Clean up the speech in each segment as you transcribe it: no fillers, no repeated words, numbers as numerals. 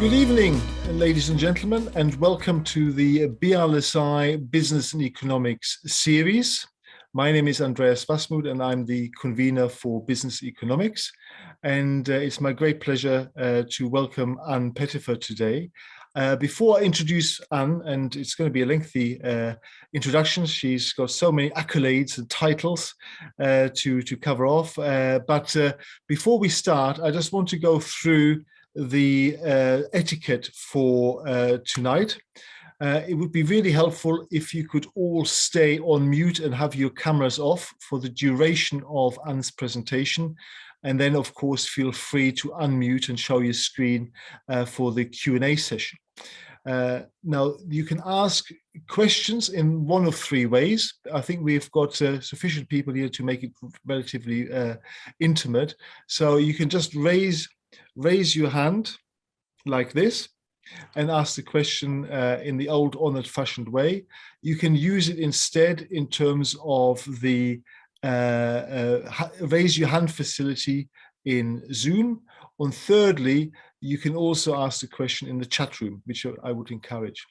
Good evening, ladies and gentlemen, and welcome to the BLSI Business and Economics series. My name is Andreas Wasmuth, and I'm the convener for Business Economics. And it's my great pleasure to welcome Anne Pettifer today. Before I introduce Anne, and it's going to be a lengthy introduction, she's got so many accolades and titles to cover off. But before we start, I just want to go through the etiquette for tonight. It would be really helpful if you could all stay on mute and have your cameras off for the duration of Anne's presentation. And then, of course, feel free to unmute and show your screen for the Q&A session. Now, you can ask questions in one of three ways. I think we've got sufficient people here to make it relatively intimate. So you can just raise your hand like this and ask the question in the old honored fashioned way. You can use it instead in terms of the raise your hand facility in Zoom. And thirdly, you can also ask the question in the chat room, which I would encourage.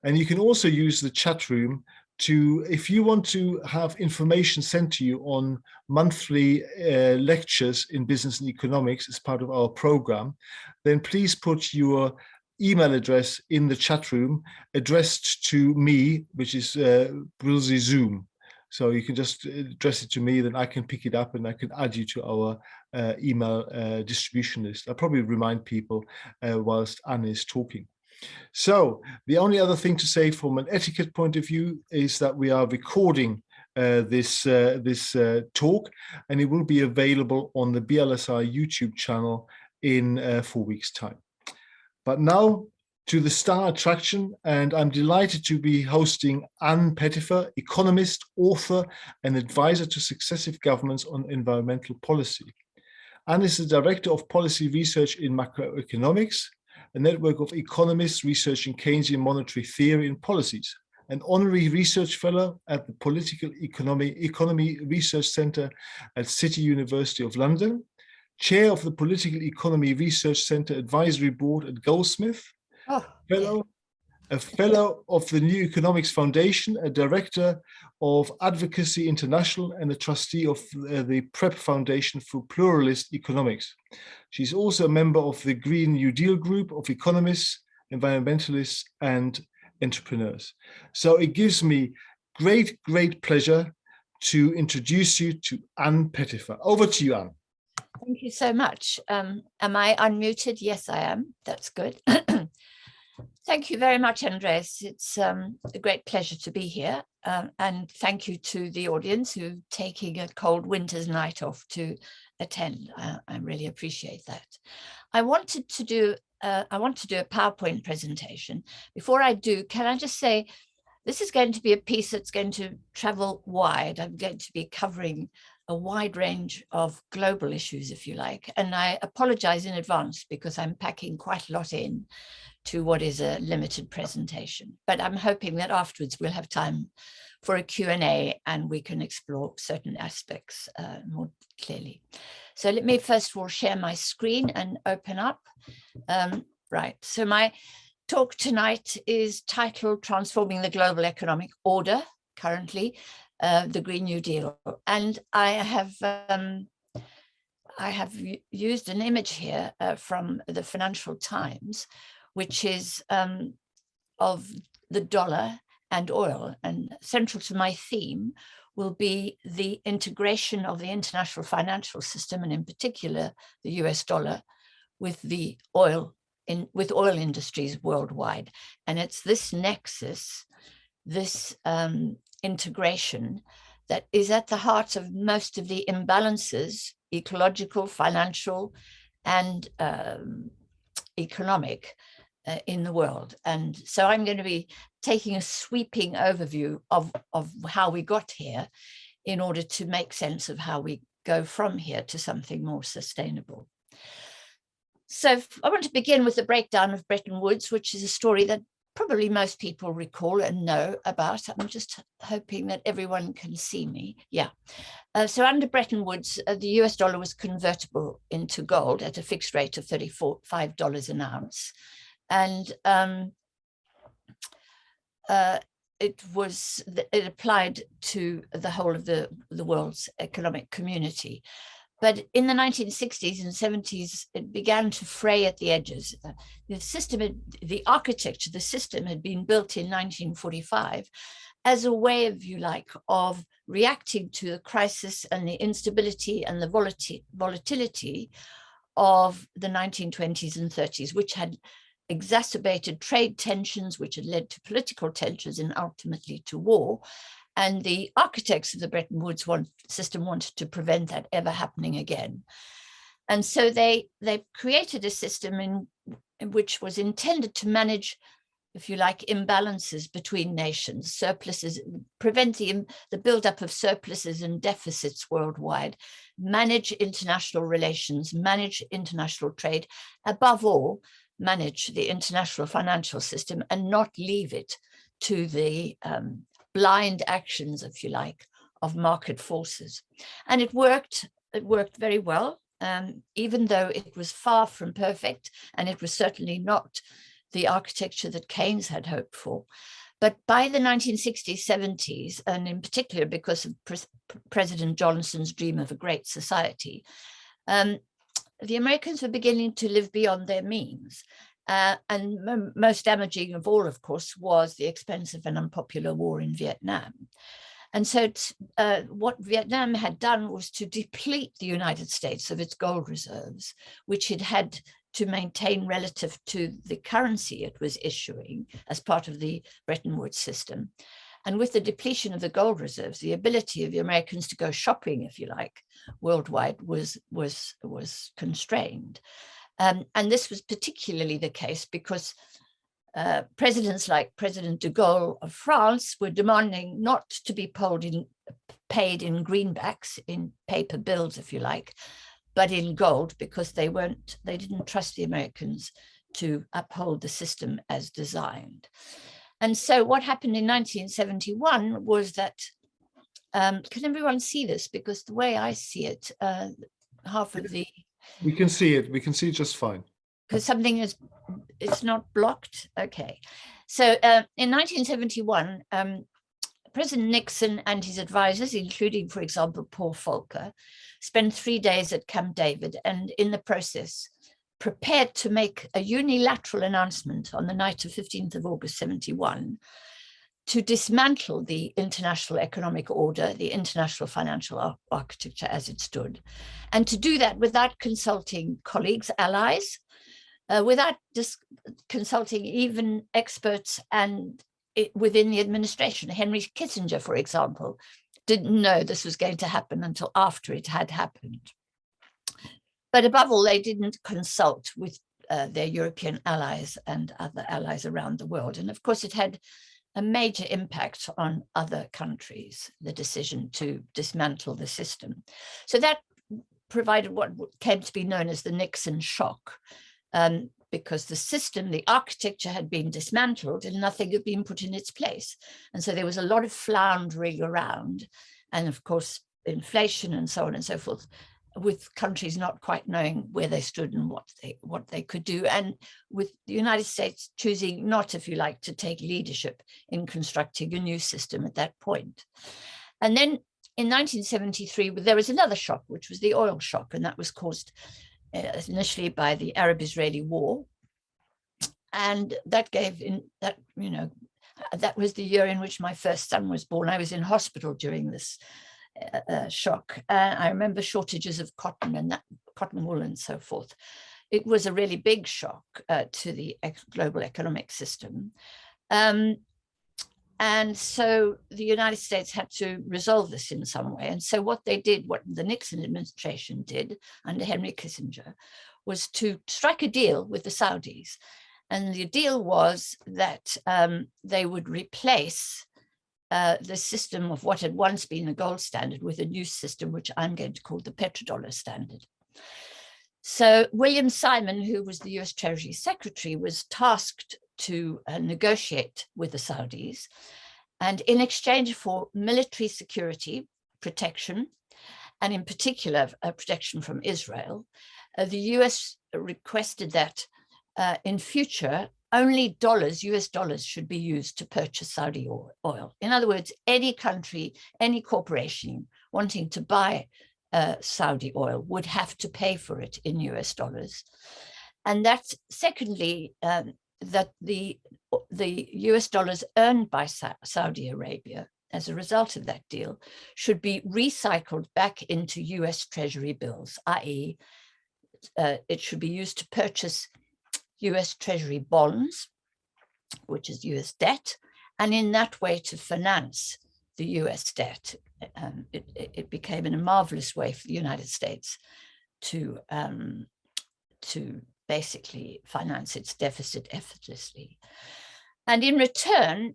And you can also use the chat room to, if you want to have information sent to you on monthly lectures in business and economics as part of our program, then please put your email address in the chat room addressed to me, which is Brilsey Zoom. So you can just address it to me, then I can pick it up and I can add you to our email distribution list. I'll probably remind people whilst Anne is talking. So the only other thing to say from an etiquette point of view is that we are recording this talk, and it will be available on the BLSI YouTube channel in 4 weeks' time. But now to the star attraction, and I'm delighted to be hosting Anne Pettifer, economist, author, and advisor to successive governments on environmental policy. Anne is the Director of Policy Research in Macroeconomics, a network of economists researching Keynesian monetary theory and policies, an honorary research fellow at the Political Economy Research Centre at City University of London, chair of the Political Economy Research Centre Advisory Board at Goldsmith, a fellow of the New Economics Foundation, a director of Advocacy International, and a trustee of the PrEP Foundation for Pluralist Economics. She's also a member of the Green New Deal group of economists, environmentalists, and entrepreneurs. So it gives me great pleasure to introduce you to Anne Pettifer. Over to you, Anne. Thank you so much. Am I unmuted? Yes, I am. That's good. Thank you very much, Andres. It's a great pleasure to be here. And thank you to the audience who're taking a cold winter's night off to attend. I really appreciate that. I want to do a PowerPoint presentation. Before I do, can I just say, this is going to be a piece that's going to travel wide. I'm going to be covering a wide range of global issues, if you like. And I apologize in advance because I'm packing quite a lot in to what is a limited presentation. But I'm hoping that afterwards we'll have time for a Q&A and we can explore certain aspects more clearly. So let me first of all share my screen and open up. Right, so my talk tonight is titled Transforming the Global Economic Order, currently, the Green New Deal. And I have used an image here from the Financial Times, which is of the dollar and oil. And central to my theme will be the integration of the international financial system, and in particular, the US dollar, with the oil industries worldwide. And it's this nexus, this integration, that is at the heart of most of the imbalances, ecological, financial, and economic, in the world. And so I'm going to be taking a sweeping overview of how we got here in order to make sense of how we go from here to something more sustainable. So I want to begin with the breakdown of Bretton Woods, which is a story that probably most people recall and know about. I'm just hoping that everyone can see me. Yeah. So under Bretton Woods, the US dollar was convertible into gold at a fixed rate of $35 an ounce. And it applied to the whole of the world's economic community. But in the 1960s and 70s, it began to fray at the edges. The system, the architecture, the system had been built in 1945 as a way, if you like, of reacting to the crisis and the instability and the volatility of the 1920s and 30s, which had exacerbated trade tensions, which had led to political tensions and ultimately to war. And the architects of the Bretton Woods system wanted to prevent that ever happening again. And so they created a system in which was intended to manage, if you like, imbalances between nations, surpluses, prevent the buildup of surpluses and deficits worldwide, manage international relations, manage international trade, above all, manage the international financial system and not leave it to the blind actions, if you like, of market forces. And it worked very well, even though it was far from perfect, and it was certainly not the architecture that Keynes had hoped for. But by the 1960s, 70s, and in particular because of President Johnson's dream of a great society, the Americans were beginning to live beyond their means. And most damaging of all, of course, was the expensive and unpopular war in Vietnam. And so what Vietnam had done was to deplete the United States of its gold reserves, which it had to maintain relative to the currency it was issuing as part of the Bretton Woods system. And with the depletion of the gold reserves, the ability of the Americans to go shopping, if you like, worldwide was constrained. And this was particularly the case because presidents like President de Gaulle of France were demanding not to be paid in greenbacks, in paper bills, if you like, but in gold, because they didn't trust the Americans to uphold the system as designed. And so what happened in 1971 was that, can everyone see this? Because the way I see it, half of the... We can see it. We can see it just fine. Because something it's not blocked. Okay. So in 1971, President Nixon and his advisors, including, for example, Paul Volcker, spent 3 days at Camp David and in the process prepared to make a unilateral announcement on the night of 15th of August, 71, to dismantle the international economic order, the international financial architecture as it stood, and to do that without consulting colleagues, allies, without just consulting even experts and within the administration. Henry Kissinger, for example, didn't know this was going to happen until after it had happened. But above all, they didn't consult with their European allies and other allies around the world. And of course, it had a major impact on other countries, the decision to dismantle the system. So that provided what came to be known as the Nixon Shock, because the system, the architecture had been dismantled and nothing had been put in its place. And so there was a lot of floundering around, and of course, inflation and so on and so forth, with countries not quite knowing where they stood and what they could do, and with the United States choosing not, if you like, to take leadership in constructing a new system at that point. And then in 1973, there was another shock, which was the oil shock, and that was caused initially by the Arab-Israeli war. And that that was the year in which my first son was born. I was in hospital during this shock. I remember shortages of cotton and cotton wool and so forth. It was a really big shock to the global economic system. And so the United States had to resolve this in some way. And so what they did, what the Nixon administration did under Henry Kissinger, was to strike a deal with the Saudis. And the deal was that they would replace the system of what had once been the gold standard with a new system, which I'm going to call the petrodollar standard. So William Simon, who was the US Treasury Secretary, was tasked to negotiate with the Saudis. And in exchange for military security, protection, and in particular, protection from Israel, the US requested that in future, only dollars, US dollars, should be used to purchase Saudi oil. In other words, any country, any corporation wanting to buy Saudi oil would have to pay for it in US dollars. And that's secondly, that the US dollars earned by Saudi Arabia as a result of that deal should be recycled back into US Treasury bills, i.e. It should be used to purchase US Treasury bonds, which is US debt, and in that way to finance the US debt. It became in a marvelous way for the United States to basically finance its deficit effortlessly. And in return,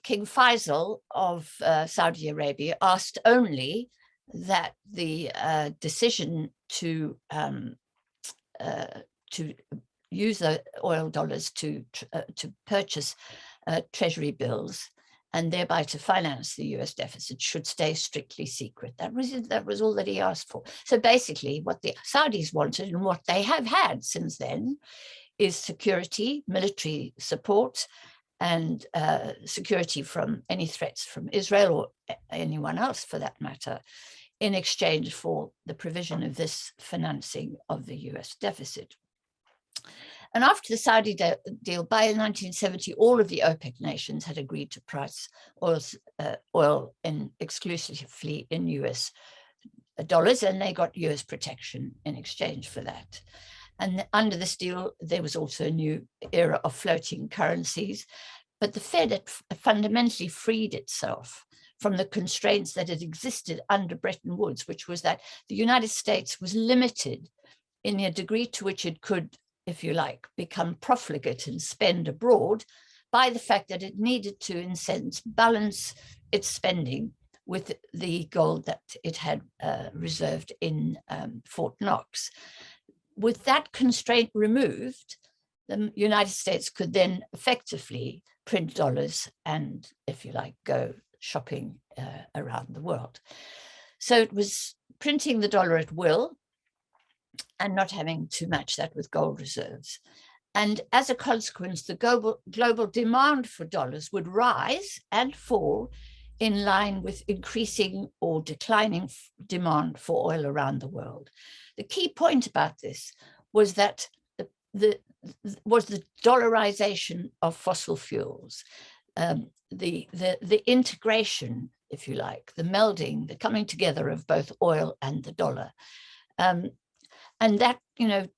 King Faisal of Saudi Arabia asked only that the decision to use the oil dollars to purchase treasury bills and thereby to finance the US deficit should stay strictly secret. That was all that he asked for. So basically what the Saudis wanted, and what they have had since then, is security, military support, and security from any threats from Israel or anyone else for that matter, in exchange for the provision of this financing of the US deficit. And after the Saudi deal, by 1970, all of the OPEC nations had agreed to price oil exclusively in US dollars, and they got US protection in exchange for that. And under this deal, there was also a new era of floating currencies, but the Fed had fundamentally freed itself from the constraints that had existed under Bretton Woods, which was that the United States was limited in the degree to which it could, if you like, become profligate and spend abroad by the fact that it needed to, in a sense, balance its spending with the gold that it had reserved in Fort Knox. With that constraint removed, the United States could then effectively print dollars and, if you like, go shopping around the world. So it was printing the dollar at will and not having to match that with gold reserves. And as a consequence, the global demand for dollars would rise and fall in line with increasing or declining demand for oil around the world. The key point about this was that the dollarization of fossil fuels, the integration, if you like, the melding, the coming together of both oil and the dollar. And that,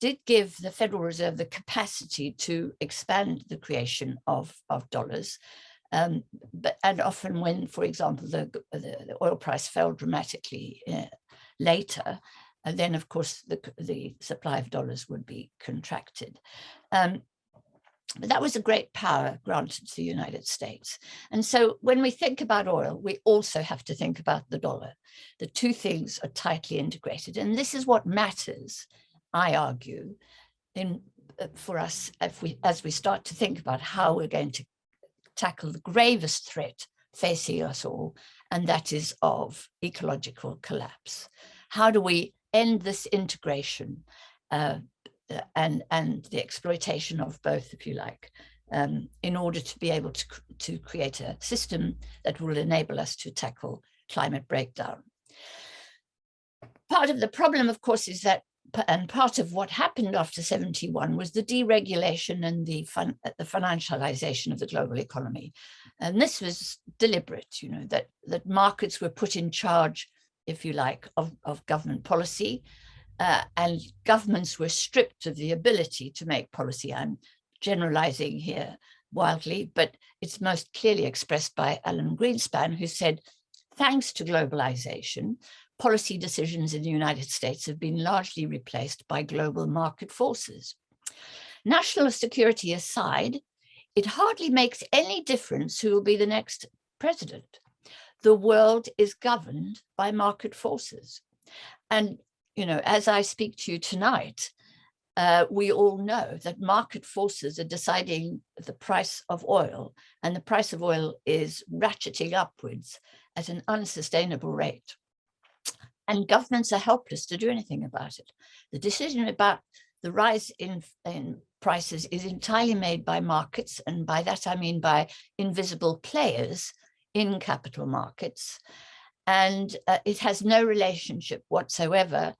did give the Federal Reserve the capacity to expand the creation of dollars. And often when, for example, the oil price fell dramatically later, and then, of course, the supply of dollars would be contracted. But that was a great power granted to the United States. And so when we think about oil, we also have to think about the dollar. The two things are tightly integrated. And this is what matters, I argue, for us as we start to think about how we're going to tackle the gravest threat facing us all, and that is of ecological collapse. How do we end this integration and the exploitation of both, if you like, in order to be able to create a system that will enable us to tackle climate breakdown? Part of the problem, of course, is that, and part of what happened after 71 was the deregulation and the financialization of the global economy. And this was deliberate, that markets were put in charge, if you like, of government policy, and governments were stripped of the ability to make policy. I'm generalizing here wildly, but it's most clearly expressed by Alan Greenspan, who said, thanks to globalization, policy decisions in the United States have been largely replaced by global market forces. National security aside, it hardly makes any difference who will be the next president. The world is governed by market forces. And, as I speak to you tonight, we all know that market forces are deciding the price of oil, and the price of oil is ratcheting upwards at an unsustainable rate. And governments are helpless to do anything about it. The decision about the rise in prices is entirely made by markets, and by that I mean by invisible players in capital markets, and it has no relationship whatsoever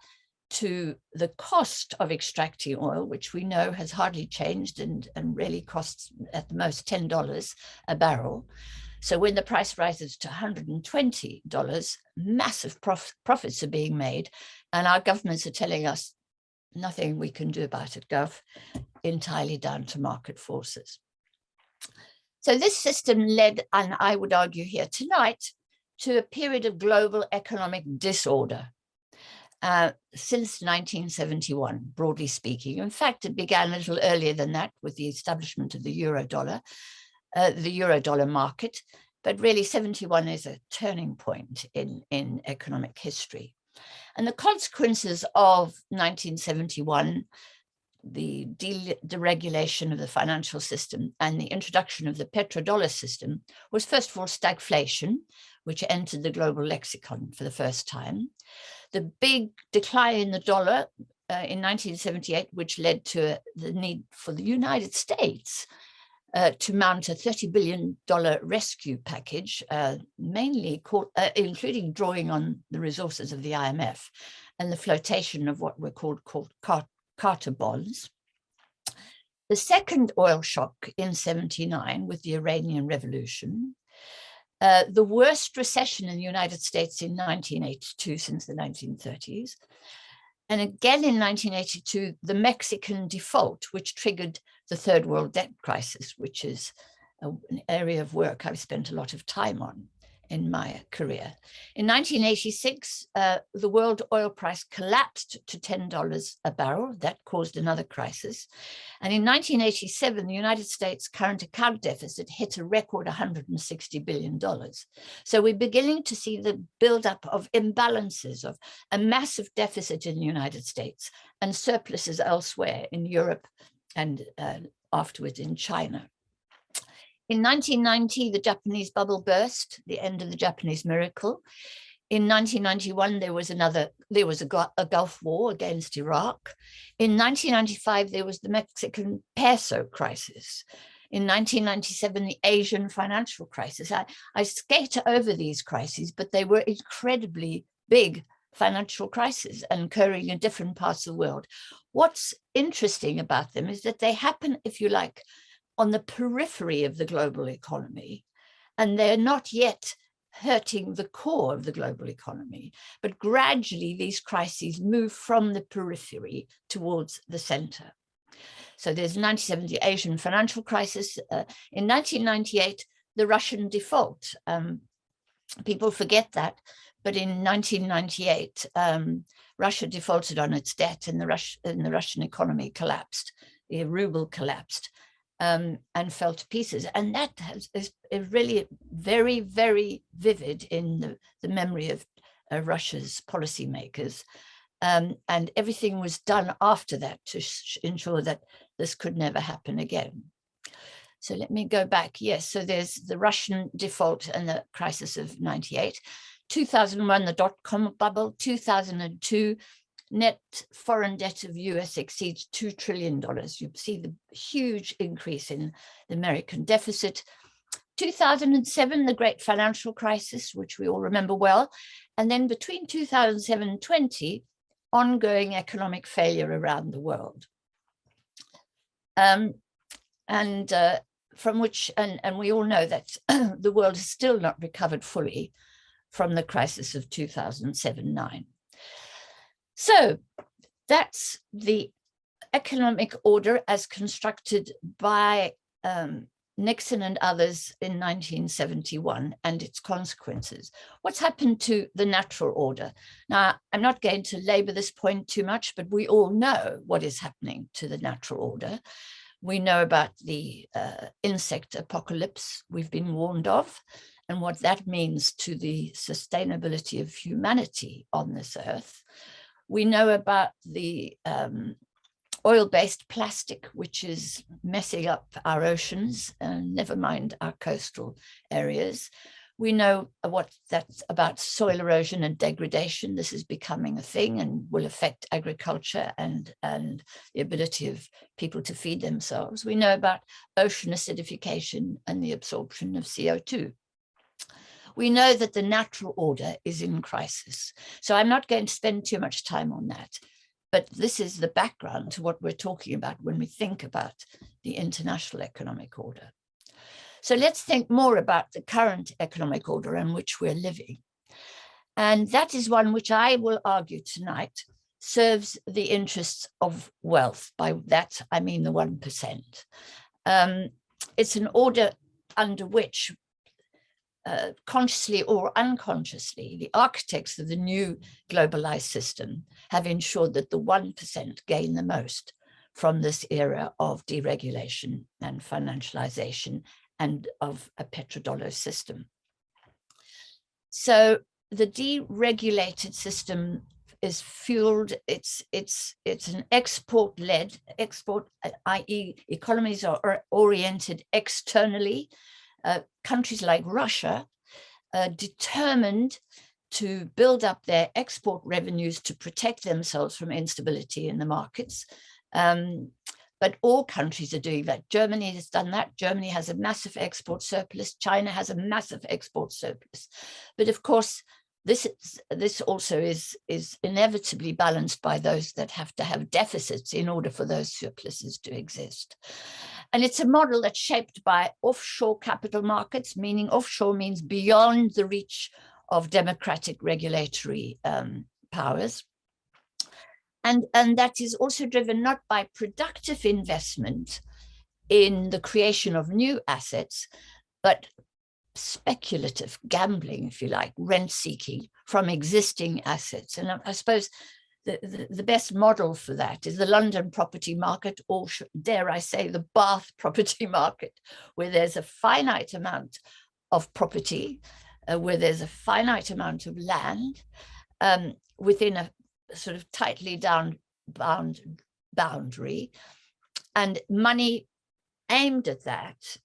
to the cost of extracting oil, which we know has hardly changed and really costs at the most $10 a barrel. So when the price rises to $120, massive profits are being made, and our governments are telling us nothing we can do about it, Gov, entirely down to market forces. So this system led, and I would argue here tonight, to a period of global economic disorder since 1971, broadly speaking. In fact, it began a little earlier than that with the establishment of the euro-dollar market, but really 71 is a turning point in economic history. And the consequences of 1971, the deregulation of the financial system and the introduction of the petrodollar system, was first of all stagflation, which entered the global lexicon for the first time. The big decline in the dollar in 1978, which led to the need for the United States to mount a $30 billion rescue package, mainly including drawing on the resources of the IMF and the flotation of what were called Carter bonds. The second oil shock in 79 with the Iranian Revolution, the worst recession in the United States in 1982 since the 1930s. And again in 1982, the Mexican default, which triggered the third world debt crisis, which is an area of work I've spent a lot of time on in my career. In 1986, the world oil price collapsed to $10 a barrel. That caused another crisis. And in 1987, the United States current account deficit hit a record $160 billion. So we're beginning to see the buildup of imbalances, of a massive deficit in the United States and surpluses elsewhere in Europe and afterwards in China. In 1990, the Japanese bubble burst, the end of the Japanese miracle. In 1991, there was a Gulf War against Iraq. In 1995, there was the Mexican peso crisis. In 1997, the Asian financial crisis. I skate over these crises, but they were incredibly big financial crises and occurring in different parts of the world. What's interesting about them is that they happen, if you like, on the periphery of the global economy, and they're not yet hurting the core of the global economy, but gradually these crises move from the periphery towards the center. So there's 1997, the Asian financial crisis. In 1998, the Russian default. People forget that, but in 1998, Russia defaulted on its debt and the Russian economy collapsed. The ruble collapsed. And fell to pieces. And that is really very, very vivid in the memory of Russia's policymakers. And everything was done after that to ensure that this could never happen again. So let me go back. Yes, so there's the Russian default and the crisis of 98. 2001, the dot-com bubble. 2002, net foreign debt of US exceeds $2 trillion. You see the huge increase in the American deficit. 2007, the great financial crisis, which we all remember well. And then between 2007 and 20, ongoing economic failure around the world. From which, and we all know that the world has still not recovered fully from the crisis of 2007-9. So that's the economic order as constructed by Nixon and others in 1971 and its consequences. What's happened to the natural order? Now, I'm not going to labor this point too much, but we all know what is happening to the natural order. We know about the insect apocalypse we've been warned of and what that means to the sustainability of humanity on this earth. We know about the oil-based plastic, which is messing up our oceans, never mind our coastal areas. We know what that's about: soil erosion and degradation. This is becoming a thing and will affect agriculture and the ability of people to feed themselves. We know about ocean acidification and the absorption of CO2. We know that the natural order is in crisis. So I'm not going to spend too much time on that, but this is the background to what we're talking about when we think about the international economic order. So let's think more about the current economic order in which we're living. And that is one which I will argue tonight serves the interests of wealth. By that, I mean the 1%. It's an order under which consciously or unconsciously, the architects of the new globalized system have ensured that the 1% gain the most from this era of deregulation and financialization and of a petrodollar system. So the deregulated system is fueled, it's an export-led, i.e. economies are oriented externally. Countries like Russia are determined to build up their export revenues to protect themselves from instability in the markets. But all countries are doing that. Germany has done that. Germany has a massive export surplus. China has a massive export surplus. But of course, this also is inevitably balanced by those that have to have deficits in order for those surpluses to exist. And it's a model that's shaped by offshore capital markets, meaning offshore means beyond the reach of democratic regulatory powers. And that is also driven not by productive investment in the creation of new assets, but speculative gambling, if you like, rent seeking from existing assets. And I suppose the best model for that is the London property market, or dare I say the Bath property market, where there's a finite amount of property, where there's a finite amount of land within a sort of tightly bound boundary, and money aimed at that,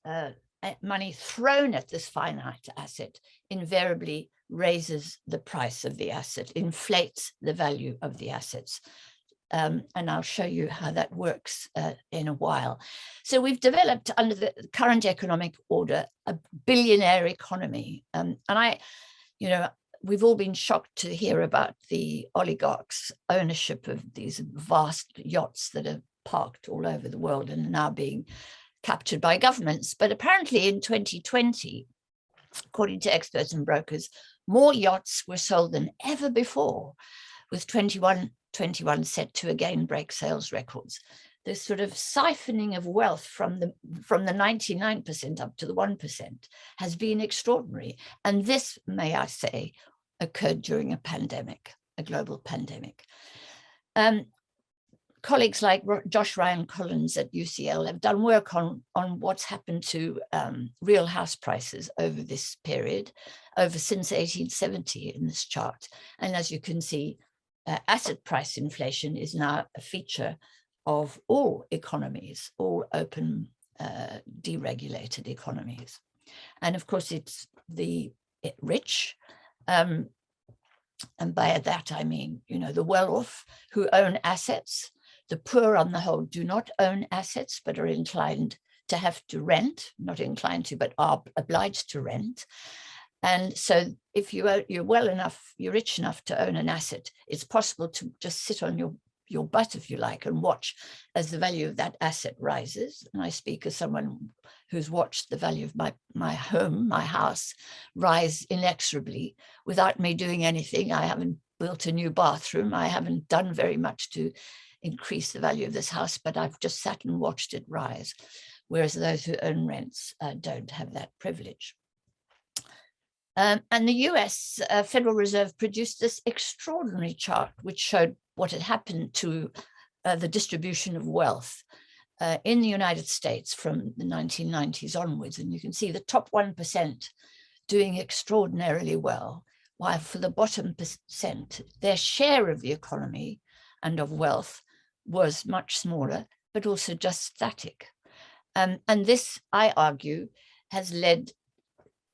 money thrown at this finite asset invariably raises the price of the asset, inflates the value of the assets. And I'll show you how that works in a while. So we've developed under the current economic order a billionaire economy. And we've all been shocked to hear about the oligarchs' ownership of these vast yachts that are parked all over the world and are now being captured by governments. But apparently in 2020, according to experts and brokers, more yachts were sold than ever before, with 21 set to again break sales records. This sort of siphoning of wealth from the 99% up to the 1% has been extraordinary. And this, may I say, occurred during a pandemic, a global pandemic. Colleagues like Josh Ryan Collins at UCL have done work on what's happened to real house prices over this period, since 1870 in this chart. And as you can see, asset price inflation is now a feature of all economies, all open, deregulated economies. And of course, it's the rich, and by that I mean, the well-off who own assets. The poor, on the whole, do not own assets, but are inclined to have to rent, not inclined to, but are obliged to rent. And so if you're rich enough to own an asset, it's possible to just sit on your butt, if you like, and watch as the value of that asset rises. And I speak as someone who's watched the value of my home, my house, rise inexorably without me doing anything. I haven't built a new bathroom. I haven't done very much to increase the value of this house, but I've just sat and watched it rise, whereas those who own rents don't have that privilege. And the US Federal Reserve produced this extraordinary chart, which showed what had happened to the distribution of wealth in the United States from the 1990s onwards. And you can see the top 1% doing extraordinarily well, while for the bottom percent, their share of the economy and of wealth was much smaller, but also just static. And this, I argue, has led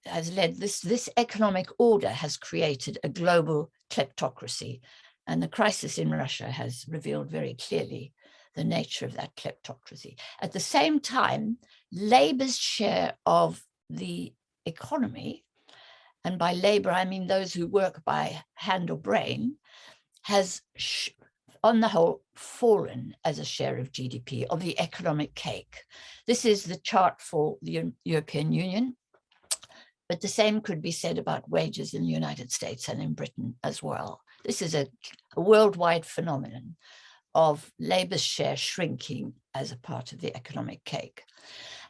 has led this economic order has created a global kleptocracy, and the crisis in Russia has revealed very clearly the nature of that kleptocracy. At the same time, labor's share of the economy, and by labor I mean those who work by hand or brain, has on the whole fallen as a share of GDP, of the economic cake. This is the chart for the European Union, but the same could be said about wages in the United States and in Britain as well. This is a worldwide phenomenon of labor's share shrinking as a part of the economic cake.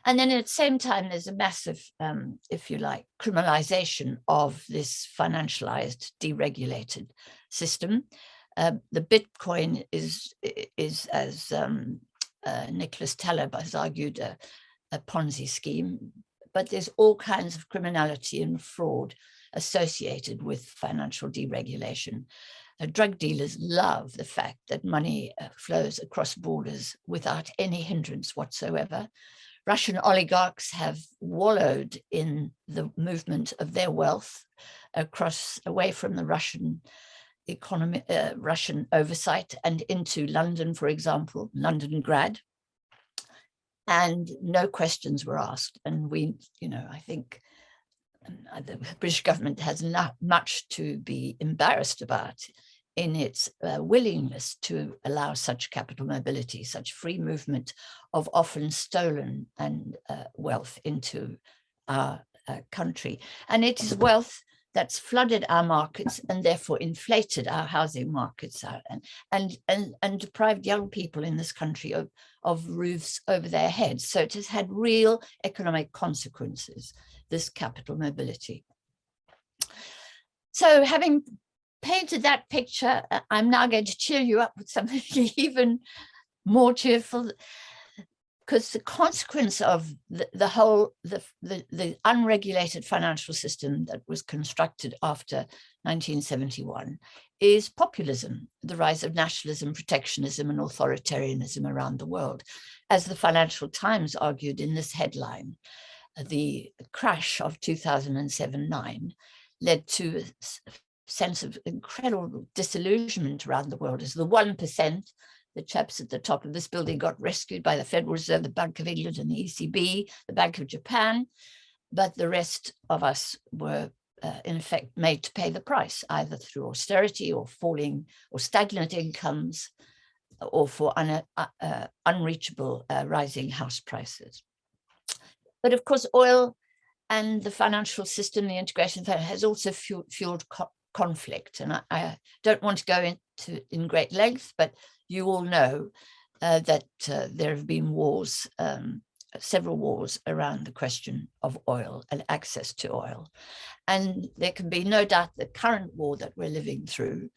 And then at the same time, there's a massive, if you like, criminalization of this financialized, deregulated system. The Bitcoin is as Nicholas Taleb has argued, a Ponzi scheme, but there's all kinds of criminality and fraud associated with financial deregulation. Drug dealers love the fact that money flows across borders without any hindrance whatsoever. Russian oligarchs have wallowed in the movement of their wealth away from the Russian economy, Russian oversight, and into London, for example, Londongrad. And no questions were asked. And we, I think the British government has not much to be embarrassed about in its willingness to allow such capital mobility, such free movement of often stolen and wealth into our country. And it is wealth that's flooded our markets and therefore inflated our housing markets and deprived young people in this country of roofs over their heads. So it has had real economic consequences, this capital mobility. So having painted that picture, I'm now going to cheer you up with something even more cheerful, because the consequence of the unregulated financial system that was constructed after 1971 is populism, the rise of nationalism, protectionism, and authoritarianism around the world. As the Financial Times argued in this headline, the crash of 2007-9 led to a sense of incredible disillusionment around the world as the 1%, the chaps at the top of this building, got rescued by the Federal Reserve, the Bank of England and the ECB, the Bank of Japan, but the rest of us were in effect made to pay the price, either through austerity or falling or stagnant incomes, or for unreachable rising house prices. But of course, oil and the financial system, the integration has also fueled conflict. And I don't want to go into in great length, but you all know that there have been wars, several wars around the question of oil and access to oil. And there can be no doubt the current war that we're living through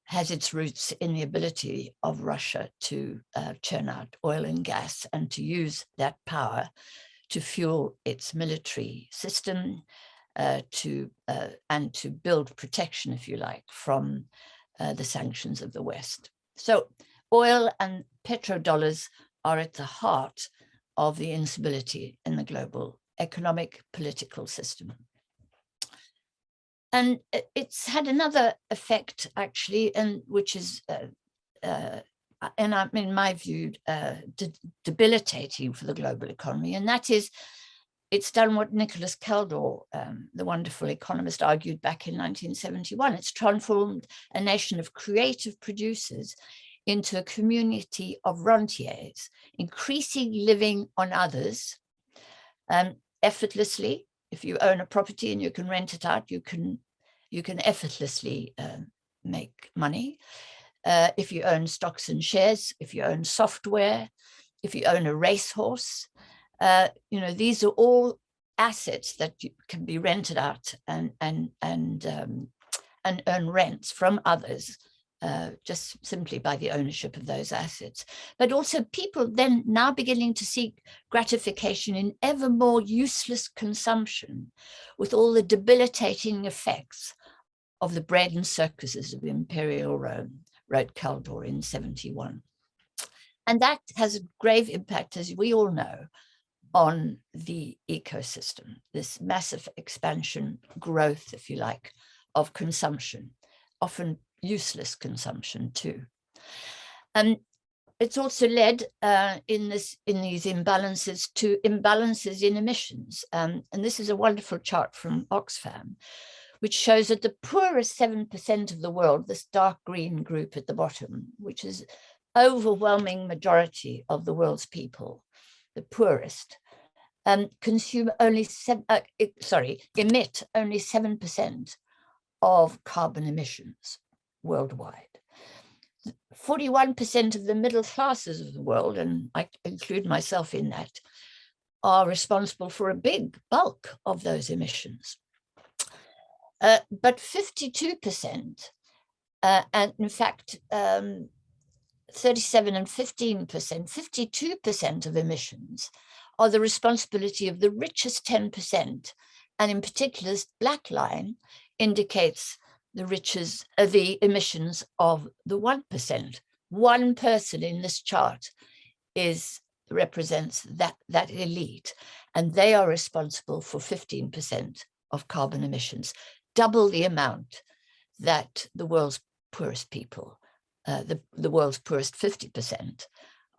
has its roots in the ability of Russia to churn out oil and gas and to use that power to fuel its military system, and to build protection, if you like, from the sanctions of the West. So oil and petrodollars are at the heart of the instability in the global economic political system. And it's had another effect, actually, and which is, in my view, debilitating for the global economy, and that is it's done what Nicholas Kaldor, the wonderful economist, argued back in 1971. It's transformed a nation of creative producers into a community of rentiers, increasingly living on others effortlessly. If you own a property and you can rent it out, you can effortlessly make money. If you own stocks and shares, if you own software, if you own a racehorse, these are all assets that can be rented out and earn rents from others just simply by the ownership of those assets. But also people then now beginning to seek gratification in ever more useless consumption, with all the debilitating effects of the bread and circuses of imperial Rome, wrote Kaldor in 71. And that has a grave impact, as we all know, on the ecosystem, this massive expansion, growth, if you like, of consumption, often useless consumption too. And it's also led in these imbalances to imbalances in emissions. And this is a wonderful chart from Oxfam, which shows that the poorest 7% of the world, this dark green group at the bottom, which is overwhelming majority of the world's people, the poorest, emit only 7% of carbon emissions worldwide. 41% of the middle classes of the world, and I include myself in that, are responsible for a big bulk of those emissions. But 52%, and in fact, 37 and 15%, 52% of emissions are the responsibility of the richest 10%. And in particular, this black line indicates the emissions of the 1%. One person in this chart represents that elite, and they are responsible for 15% of carbon emissions, double the amount that the world's poorest people, the world's poorest 50%,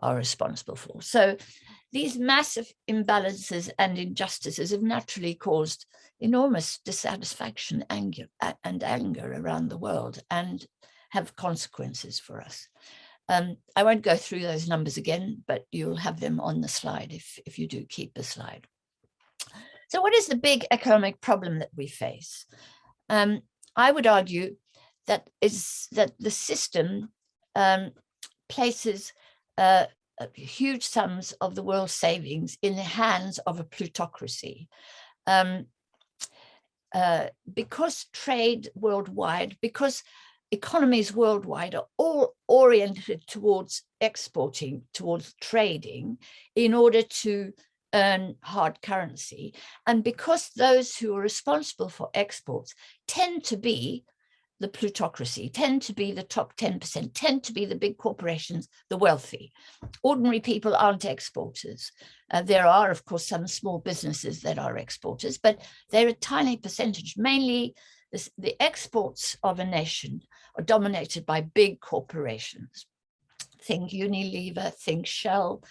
are responsible for. So these massive imbalances and injustices have naturally caused enormous dissatisfaction and anger around the world, and have consequences for us. I won't go through those numbers again, but you'll have them on the slide if you do keep the slide. So what is the big economic problem that we face? I would argue that the system places huge sums of the world's savings in the hands of a plutocracy. Because trade worldwide, because economies worldwide are all oriented towards exporting, towards trading, in order to earn hard currency, and because those who are responsible for exports tend to be the plutocracy, tend to be the top 10%, tend to be the big corporations, the wealthy. Ordinary people aren't exporters. There are, of course, some small businesses that are exporters, but they're a tiny percentage. Mainly, the exports of a nation are dominated by big corporations. Think Unilever, think Shell,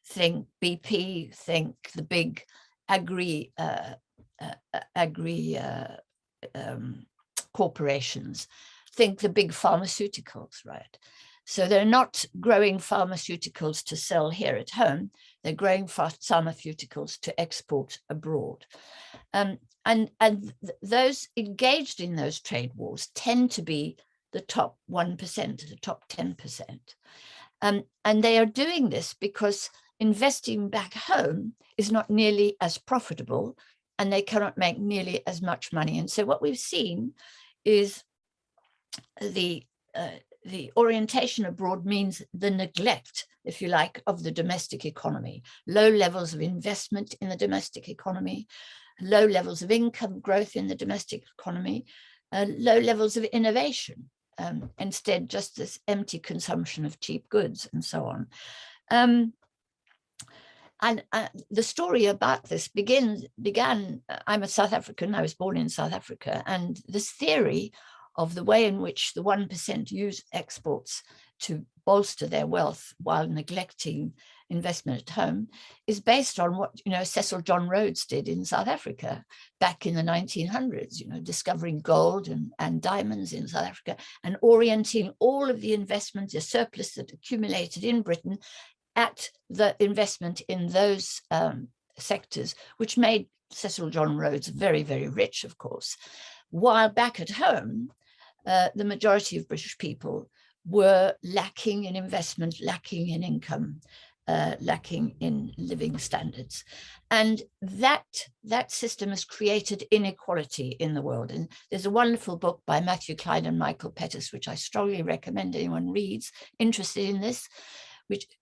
think BP, think the big agri corporations, think the big pharmaceuticals, right? So they're not growing pharmaceuticals to sell here at home, they're growing pharmaceuticals to export abroad. And those engaged in those trade wars tend to be the top 1%, the top 10%. And they are doing this because investing back home is not nearly as profitable, and they cannot make nearly as much money. And so what we've seen is the orientation abroad means the neglect, if you like, of the domestic economy, low levels of investment in the domestic economy, low levels of income growth in the domestic economy, low levels of innovation, instead just this empty consumption of cheap goods and so on. And the story about this began, I'm a South African, I was born in South Africa, and this theory of the way in which the 1% use exports to bolster their wealth while neglecting investment at home is based on what, Cecil John Rhodes did in South Africa back in the 1900s, discovering gold and diamonds in South Africa and orienting all of the investment, the surplus that accumulated in Britain, at the investment in those sectors, which made Cecil John Rhodes very, very rich, of course. While back at home, the majority of British people were lacking in investment, lacking in income, lacking in living standards. And that system has created inequality in the world. And there's a wonderful book by Matthew Klein and Michael Pettifer, which I strongly recommend anyone reads interested in this,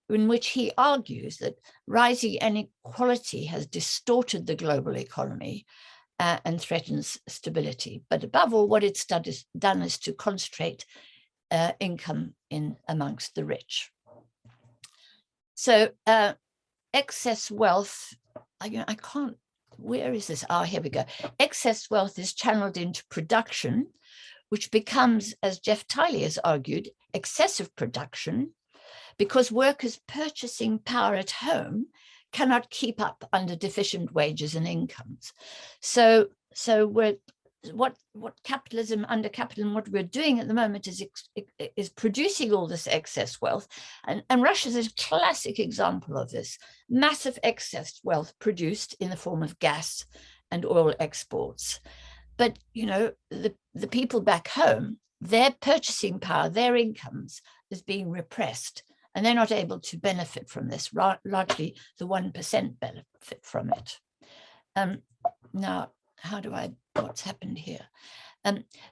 in which he argues that rising inequality has distorted the global economy and threatens stability. But above all, what it's done is to concentrate income amongst the rich. So excess wealth I can't, where is this? Ah, here we go. Excess wealth is channeled into production, which becomes, as Jeff Tiley has argued, excessive production, because workers' purchasing power at home cannot keep up under deficient wages and incomes. So what capitalism, under capitalism, what we're doing at the moment is producing all this excess wealth. And Russia is a classic example of this. Massive excess wealth produced in the form of gas and oil exports. But, you know, the people back home, their purchasing power, their incomes is being repressed, and they're not able to benefit from this. Largely the 1% benefit from it. Now, what's happened here?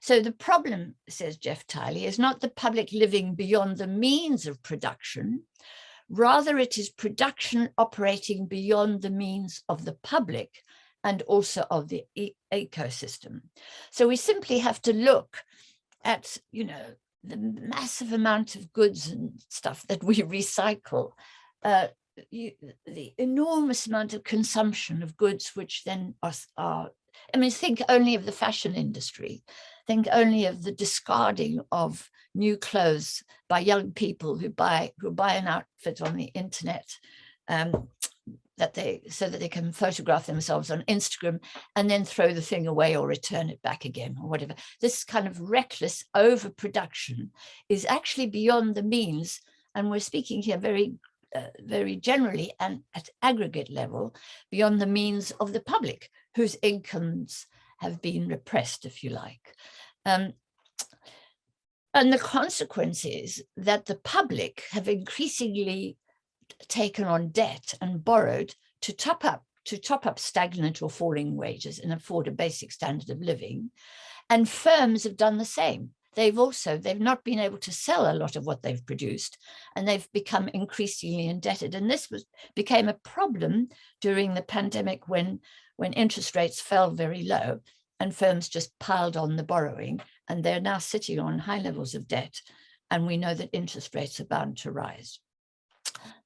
So the problem, says Jeff Tiley, is not the public living beyond the means of production. Rather, it is production operating beyond the means of the public and also of the ecosystem. So we simply have to look at, you know, the massive amount of goods and stuff that we recycle, the enormous amount of consumption of goods, which then are, I mean, think only of the fashion industry, think only of the discarding of new clothes by young people who buy an outfit on the internet, so that they can photograph themselves on Instagram and then throw the thing away or return it back again or whatever. This kind of reckless overproduction is actually beyond the means, and we're speaking here very generally and at aggregate level, beyond the means of the public, whose incomes have been repressed, if you like. And the consequence is that the public have increasingly taken on debt and borrowed to top up stagnant or falling wages and afford a basic standard of living. And firms have done the same. They've not been able to sell a lot of what they've produced, and they've become increasingly indebted. And this became a problem during the pandemic when interest rates fell very low and firms just piled on the borrowing, and they're now sitting on high levels of debt. And we know that interest rates are bound to rise.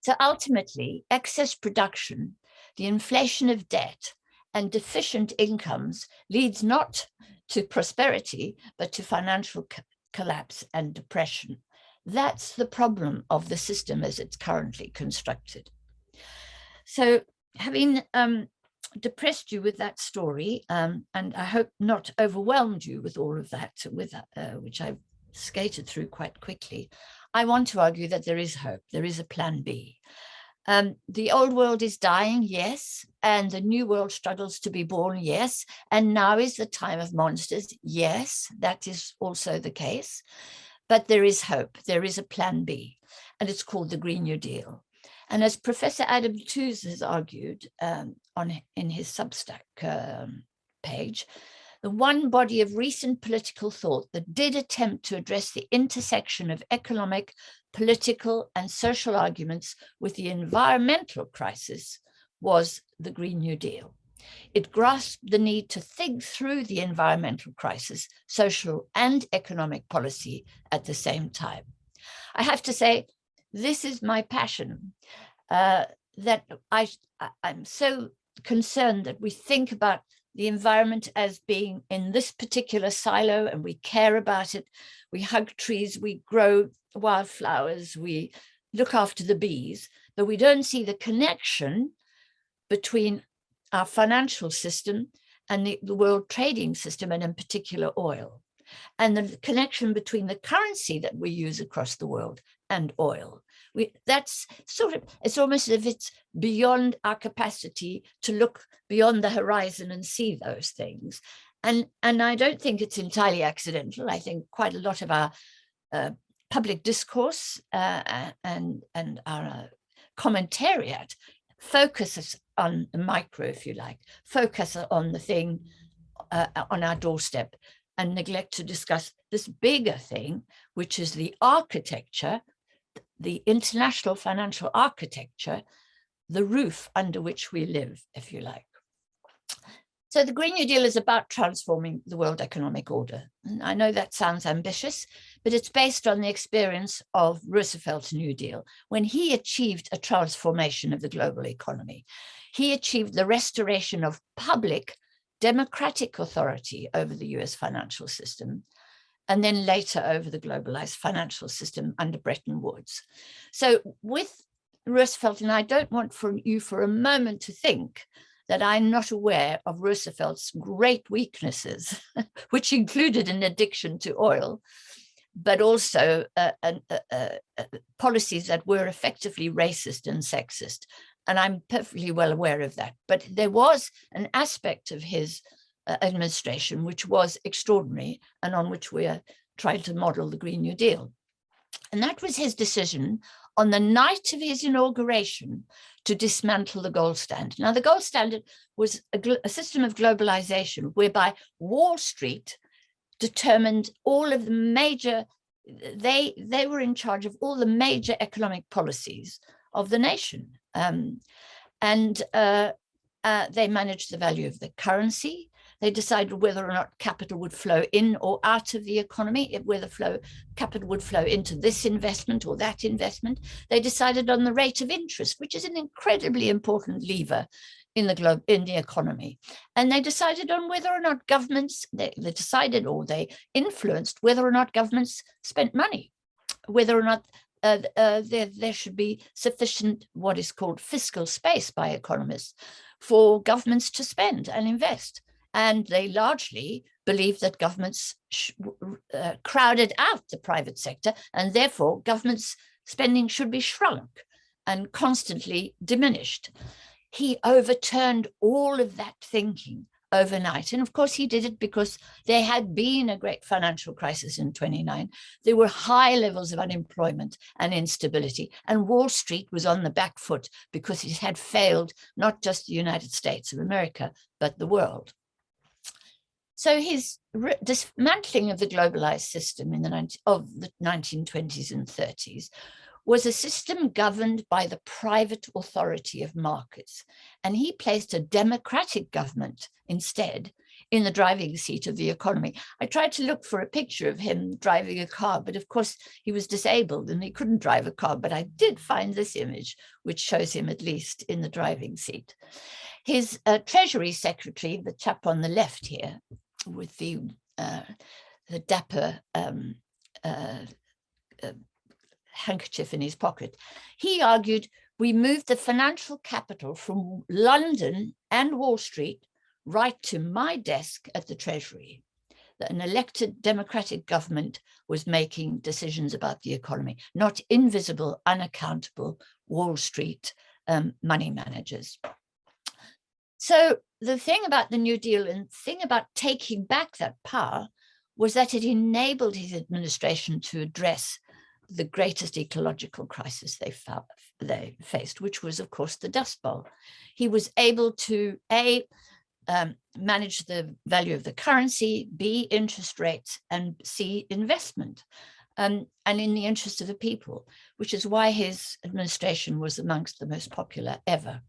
So ultimately, excess production, the inflation of debt, and deficient incomes leads not to prosperity, but to financial collapse and depression. That's the problem of the system as it's currently constructed. So having depressed you with that story, and I hope not overwhelmed you with all of that, which I've skated through quite quickly, I want to argue that there is hope. There is a plan B. The old world is dying, yes, and the new world struggles to be born, yes, and now is the time of monsters, yes, that is also the case, but there is hope. There is a plan B, and it's called the Green New Deal. And as Professor Adam Tooze has argued in his Substack page, the one body of recent political thought that did attempt to address the intersection of economic, political, and social arguments with the environmental crisis was the Green New Deal. It grasped the need to think through the environmental crisis, social and economic policy at the same time. I have to say, this is my passion, that I'm so concerned that we think about the environment as being in this particular silo, and we care about it. We hug trees, we grow wildflowers, we look after the bees, but we don't see the connection between our financial system and the world trading system, and in particular oil, and the connection between the currency that we use across the world and oil. That's sort of, it's almost as if it's beyond our capacity to look beyond the horizon and see those things. And I don't think it's entirely accidental. I think quite a lot of our public discourse and our commentariat focuses on the micro, if you like, focus on the thing on our doorstep, and neglect to discuss this bigger thing, which is the architecture, the international financial architecture, the roof under which we live, if you like. So the Green New Deal is about transforming the world economic order. And I know that sounds ambitious, but it's based on the experience of Roosevelt's New Deal, when he achieved a transformation of the global economy. He achieved the restoration of public democratic authority over the US financial system, and then later over the globalized financial system under Bretton Woods. So with Roosevelt, and I don't want you for a moment to think that I'm not aware of Roosevelt's great weaknesses, which included an addiction to oil, but also policies that were effectively racist and sexist. And I'm perfectly well aware of that. But there was an aspect of his administration which was extraordinary and on which we are trying to model the Green New Deal. And that was his decision on the night of his inauguration to dismantle the gold standard. Now, the gold standard was a system of globalization whereby Wall Street determined all of the major, they were in charge of all the major economic policies of the nation. They managed the value of the currency. They decided whether or not capital would flow in or out of the economy, whether capital would flow into this investment or that investment. They decided on the rate of interest, which is an incredibly important lever in the economy. And they decided on whether or not governments, they decided or they influenced whether or not governments spent money, whether or not there should be sufficient what is called fiscal space by economists for governments to spend and invest. And they largely believed that governments crowded out the private sector, and therefore government's spending should be shrunk and constantly diminished. He overturned all of that thinking overnight. And of course, he did it because there had been a great financial crisis in 29. There were high levels of unemployment and instability, and Wall Street was on the back foot because it had failed not just the United States of America, but the world. So his dismantling of the globalized system in the 1920s and 30s was a system governed by the private authority of markets. And he placed a democratic government instead in the driving seat of the economy. I tried to look for a picture of him driving a car, but of course he was disabled and he couldn't drive a car, but I did find this image, which shows him at least in the driving seat. His Treasury Secretary, the chap on the left here, with the dapper handkerchief in his pocket, he argued, we moved the financial capital from London and Wall Street right to my desk at the Treasury. That an elected democratic government was making decisions about the economy, not invisible, unaccountable Wall Street money managers. So the thing about the New Deal and the thing about taking back that power was that it enabled his administration to address the greatest ecological crisis they faced, which was, of course, the Dust Bowl. He was able to, A, manage the value of the currency, B, interest rates, and C, investment, and in the interest of the people, which is why his administration was amongst the most popular ever.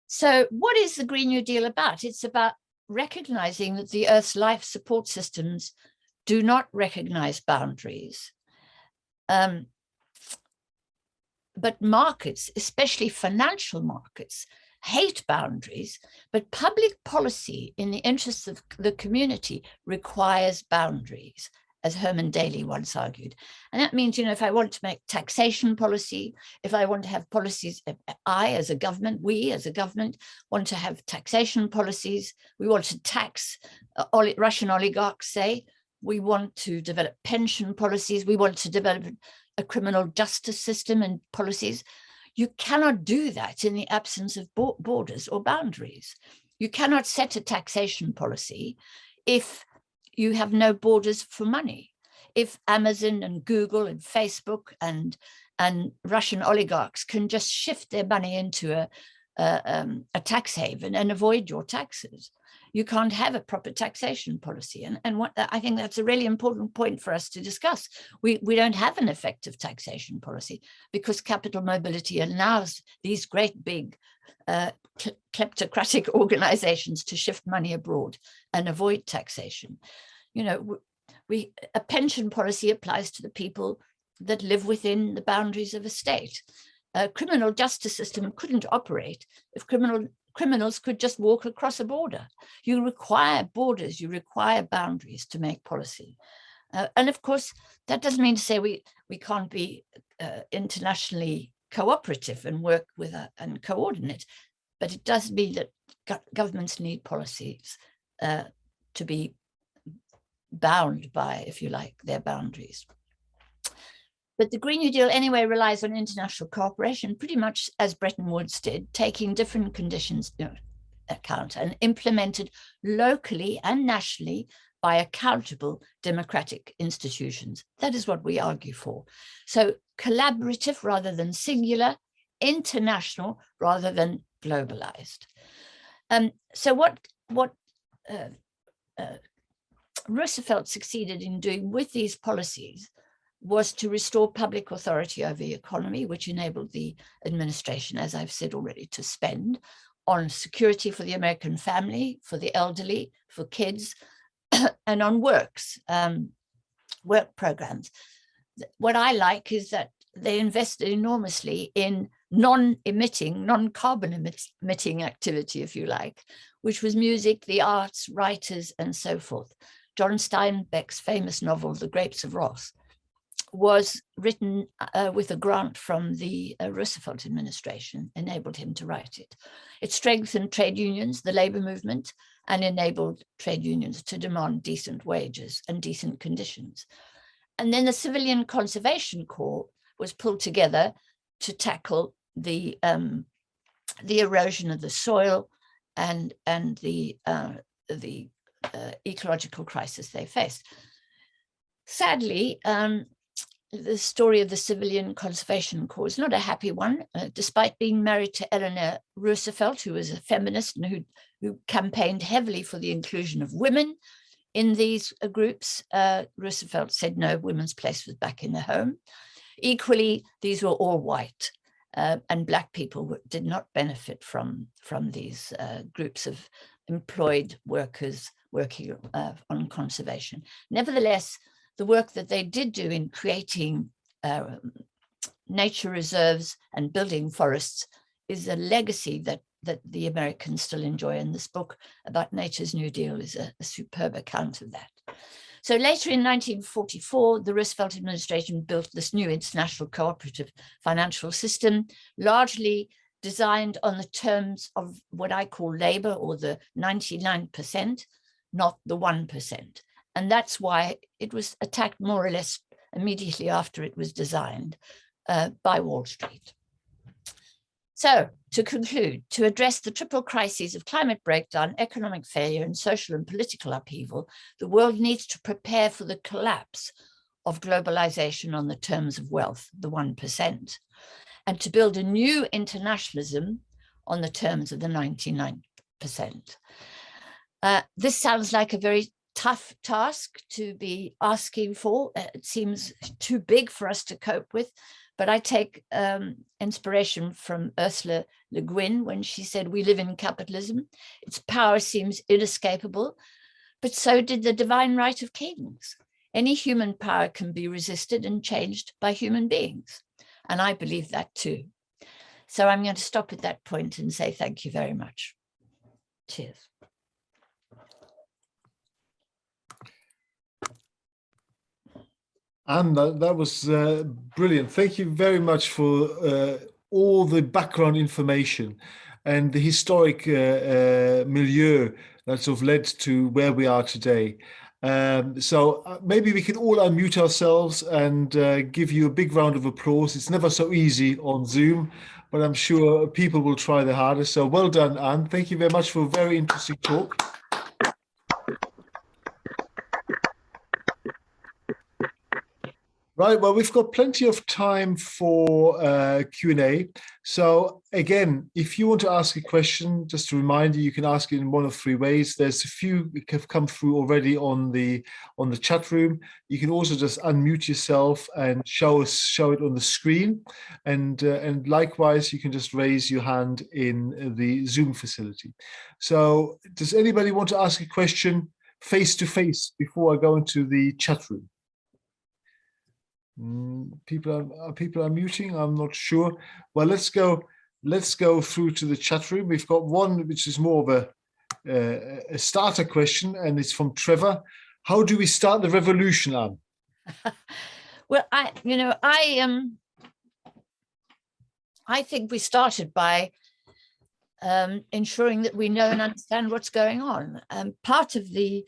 So what is the Green New Deal about? It's about recognizing that the Earth's life support systems do not recognize boundaries. But markets, especially financial markets, hate boundaries, but public policy in the interests of the community requires boundaries, as Herman Daly once argued. And that means, if I want to make taxation policy, if I want to have policies, I as a government, we as a government want to have taxation policies, we want to tax Russian oligarchs, say, we want to develop pension policies, we want to develop a criminal justice system and policies. You cannot do that in the absence of borders or boundaries. You cannot set a taxation policy if you have no borders for money. If Amazon and Google and Facebook and Russian oligarchs can just shift their money into a tax haven and avoid your taxes, you can't have a proper taxation policy. And what I think that's a really important point for us to discuss. We don't have an effective taxation policy because capital mobility allows these great big kleptocratic organizations to shift money abroad and avoid taxation. You know, a pension policy applies to the people that live within the boundaries of a state. A criminal justice system couldn't operate if criminals could just walk across a border. You require borders, you require boundaries to make policy. And of course, that doesn't mean to say we can't be internationally cooperative and work with and coordinate, but it does mean that governments need policies to be bound by, if you like, their boundaries. But the Green New Deal anyway relies on international cooperation, pretty much as Bretton Woods did, taking different conditions into account and implemented locally and nationally by accountable democratic institutions. That is what we argue for. So collaborative rather than singular, international rather than globalized. So what Roosevelt succeeded in doing with these policies was to restore public authority over the economy, which enabled the administration, as I've said already, to spend on security for the American family, for the elderly, for kids, and on work programs. What I like is that they invested enormously in non-carbon emitting activity, if you like, which was music, the arts, writers, and so forth. John Steinbeck's famous novel, The Grapes of Wrath, was written with a grant from the Roosevelt administration, enabled him to write it. It strengthened trade unions, the labor movement, and enabled trade unions to demand decent wages and decent conditions. And then the Civilian Conservation Corps was pulled together to tackle the erosion of the soil and the ecological crisis they faced. Sadly, the story of the Civilian Conservation Corps is not a happy one, despite being married to Eleanor Roosevelt, who was a feminist and who campaigned heavily for the inclusion of women in these groups. Roosevelt said no, women's place was back in the home. Equally, these were all white, and Black people did not benefit from these groups of employed workers working on conservation. Nevertheless, the work that they did do in creating nature reserves and building forests is a legacy that the Americans still enjoy. And this book about Nature's New Deal is a superb account of that. So later in 1944, the Roosevelt administration built this new international cooperative financial system, largely designed on the terms of what I call labor, or the 99%, not the 1%. And that's why it was attacked more or less immediately after it was designed by Wall Street. So to conclude, to address the triple crises of climate breakdown, economic failure, and social and political upheaval, the world needs to prepare for the collapse of globalization on the terms of wealth, the 1%, and to build a new internationalism on the terms of the 99%. This sounds like a very tough task to be asking for. It seems too big for us to cope with, but I take inspiration from Ursula Le Guin when she said, "We live in capitalism. Its power seems inescapable, but so did the divine right of kings. Any human power can be resisted and changed by human beings." And I believe that too. So I'm going to stop at that point and say thank you very much. Cheers. Anne, that was brilliant. Thank you very much for all the background information and the historic milieu that sort of led to where we are today. So maybe we can all unmute ourselves and give you a big round of applause. It's never so easy on Zoom, but I'm sure people will try their hardest. So well done, Anne. Thank you very much for a very interesting talk. Right, well, we've got plenty of time for Q&A. So again, if you want to ask a question, just a reminder, you can ask it in one of three ways. There's a few that have come through already on the chat room. You can also just unmute yourself and show it on the screen. And likewise, you can just raise your hand in the Zoom facility. So does anybody want to ask a question face to face before I go into the chat room? People are muting. I'm not sure. Well, let's go through to the chat room. We've got one which is more of a starter question, and it's from Trevor. How do we start the revolution, Anne? Well, I think we started by ensuring that we know and understand what's going on. Part of the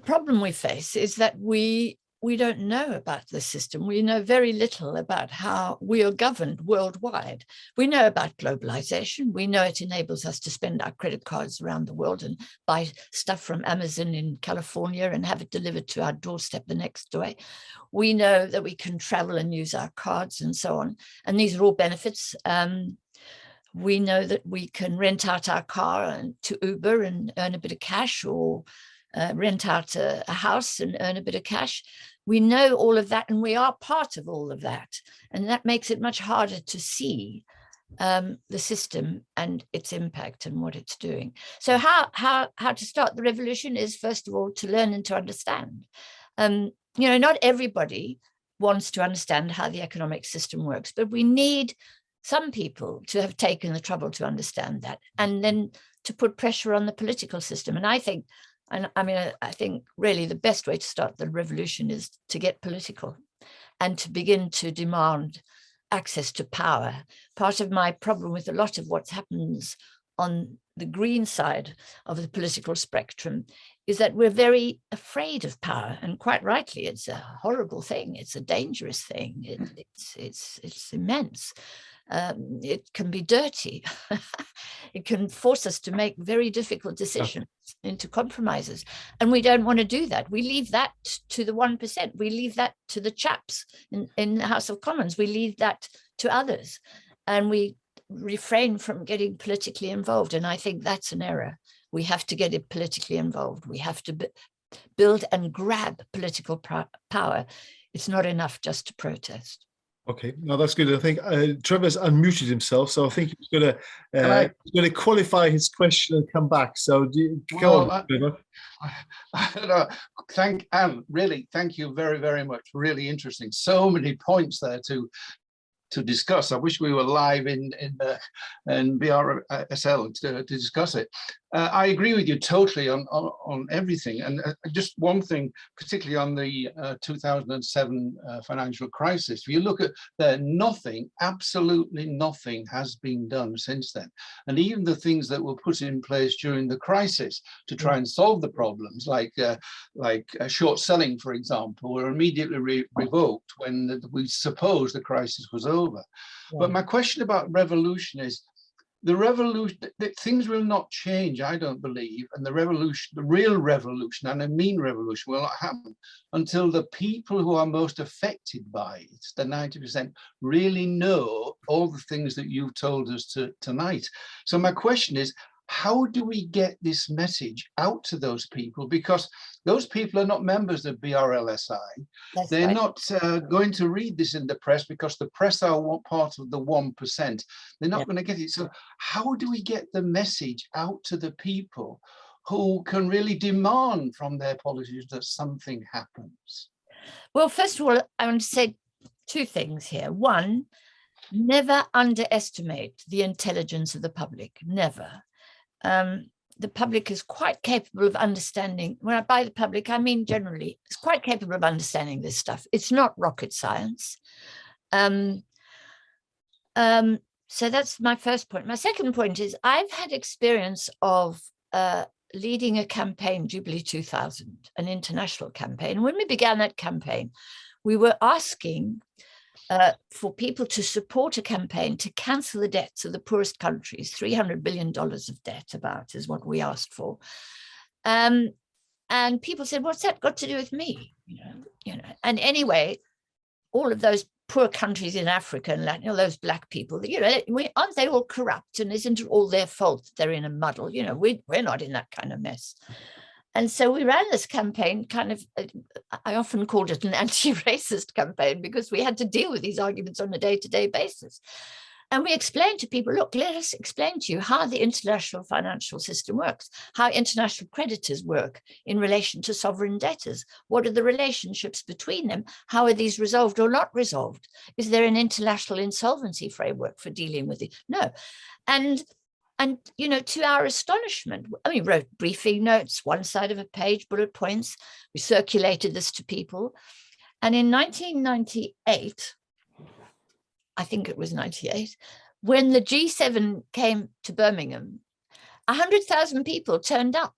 problem we face is that we don't know about the system. We know very little about how we are governed worldwide. We know about globalization. We know it enables us to spend our credit cards around the world and buy stuff from Amazon in California and have it delivered to our doorstep the next day. We know that we can travel and use our cards and so on. And these are all benefits. We know that we can rent out our car to Uber and earn a bit of cash, or rent out a house and earn a bit of cash. We know all of that, and we are part of all of that. And that makes it much harder to see the system and its impact and what it's doing. So how to start the revolution is, first of all, to learn and to understand. Not everybody wants to understand how the economic system works, but we need some people to have taken the trouble to understand that, and then to put pressure on the political system. And I think really the best way to start the revolution is to get political and to begin to demand access to power. Part of my problem with a lot of what happens on the green side of the political spectrum is that we're very afraid of power, and quite rightly. It's a horrible thing. It's a dangerous thing. It's immense. It can be dirty. It can force us to make very difficult decisions into compromises. And we don't want to do that. We leave that to the 1%. We leave that to the chaps in the House of Commons. We leave that to others. And we refrain from getting politically involved. And I think that's an error. We have to get it politically involved. We have to build and grab political power. It's not enough just to protest. Okay, no, that's good. I think Trevor's unmuted himself, so I think he's going to qualify his question and come back. So go on, Trevor. Thank you very, very much. Really interesting. So many points there to discuss. I wish we were live in BRSL to discuss it. I agree with you totally on everything. And just one thing, particularly on the 2007 financial crisis, if you look at there, absolutely nothing has been done since then. And even the things that were put in place during the crisis to try and solve the problems, like short selling, for example, were immediately revoked when we supposed the crisis was over. Yeah. But my question about revolution is, things will not change, I don't believe, and the real revolution, and I mean revolution, will not happen until the people who are most affected by it, the 90%, really know all the things that you've told us tonight. So my question is, how do we get this message out to those people? Because those people are not members of BRLSI. They're right. Not going to read this in the press, because the press are part of the 1%. They're not going to get it. So how do we get the message out to the people who can really demand from their politicians that something happens? Well, first of all, I want to say two things here. One, never underestimate the intelligence of the public, never. The public is quite capable of understanding. When I by the public, I mean generally, it's quite capable of understanding this stuff. It's not rocket science. So that's my first point. My second point is, I've had experience of leading a campaign, Jubilee 2000, an international campaign. When we began that campaign, we were asking for people to support a campaign to cancel the debts of the poorest countries. $300 billion of debt about is what we asked for. And people said, what's that got to do with me? You know. And anyway, all of those poor countries in Africa and Latin, those black people, aren't they all corrupt? And isn't it all their fault they're in a muddle? We're not in that kind of mess. And so we ran this campaign I often called it an anti-racist campaign, because we had to deal with these arguments on a day-to-day basis. And we explained to people, look, let us explain to you how the international financial system works, how international creditors work in relation to sovereign debtors. What are the relationships between them? How are these resolved or not resolved? Is there an international insolvency framework for dealing with it? No. And to our astonishment, we wrote briefing notes, one side of a page, bullet points. We circulated this to people. And in 1998, I think it was 98, when the G7 came to Birmingham, 100,000 people turned up.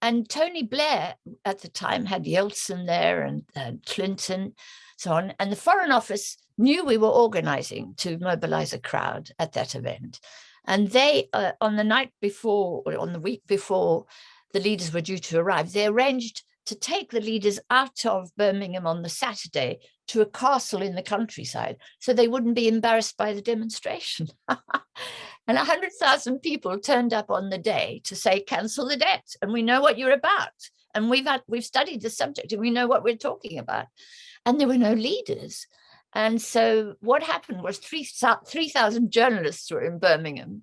And Tony Blair at the time had Yeltsin there and Clinton, so on. And the Foreign Office knew we were organizing to mobilize a crowd at that event. And they, on the night before, or on the week before the leaders were due to arrive, they arranged to take the leaders out of Birmingham on the Saturday to a castle in the countryside, so they wouldn't be embarrassed by the demonstration. And 100,000 people turned up on the day to say, cancel the debt, and we know what you're about. And we've studied the subject and we know what we're talking about. And there were no leaders. And so what happened was 3,000 journalists were in Birmingham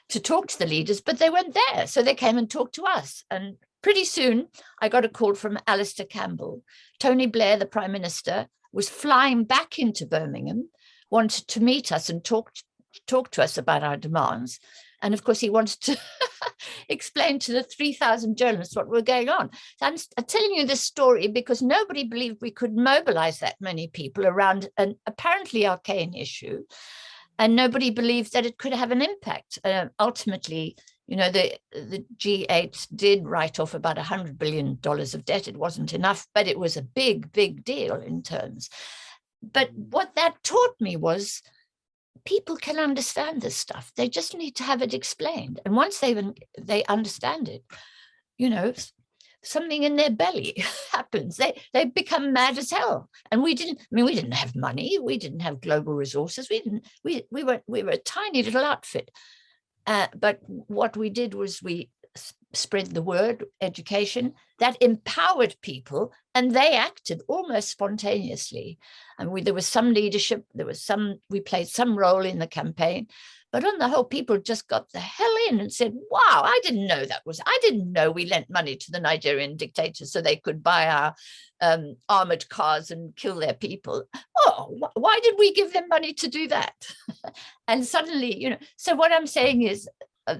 to talk to the leaders, but they weren't there. So they came and talked to us. And pretty soon I got a call from Alistair Campbell. Tony Blair, the Prime Minister, was flying back into Birmingham, wanted to meet us and talk to us about our demands. And of course, he wanted to explain to the 3,000 journalists what were going on. So I'm telling you this story because nobody believed we could mobilize that many people around an apparently arcane issue. And nobody believed that it could have an impact. Ultimately, the G8 did write off about $100 billion of debt. It wasn't enough, but it was a big, big deal in terms. But what that taught me was people can understand this stuff. They just need to have it explained. And once they understand it, something in their belly happens. They become mad as hell. And we didn't have money. We didn't have global resources. We were a tiny little outfit. But what we did was we spread the word, education, that empowered people, and they acted almost spontaneously. And there was some leadership, we played some role in the campaign, but on the whole, people just got the hell in and said, wow, I didn't know we lent money to the Nigerian dictators so they could buy our armored cars and kill their people. Oh, why did we give them money to do that? And suddenly, so what I'm saying is,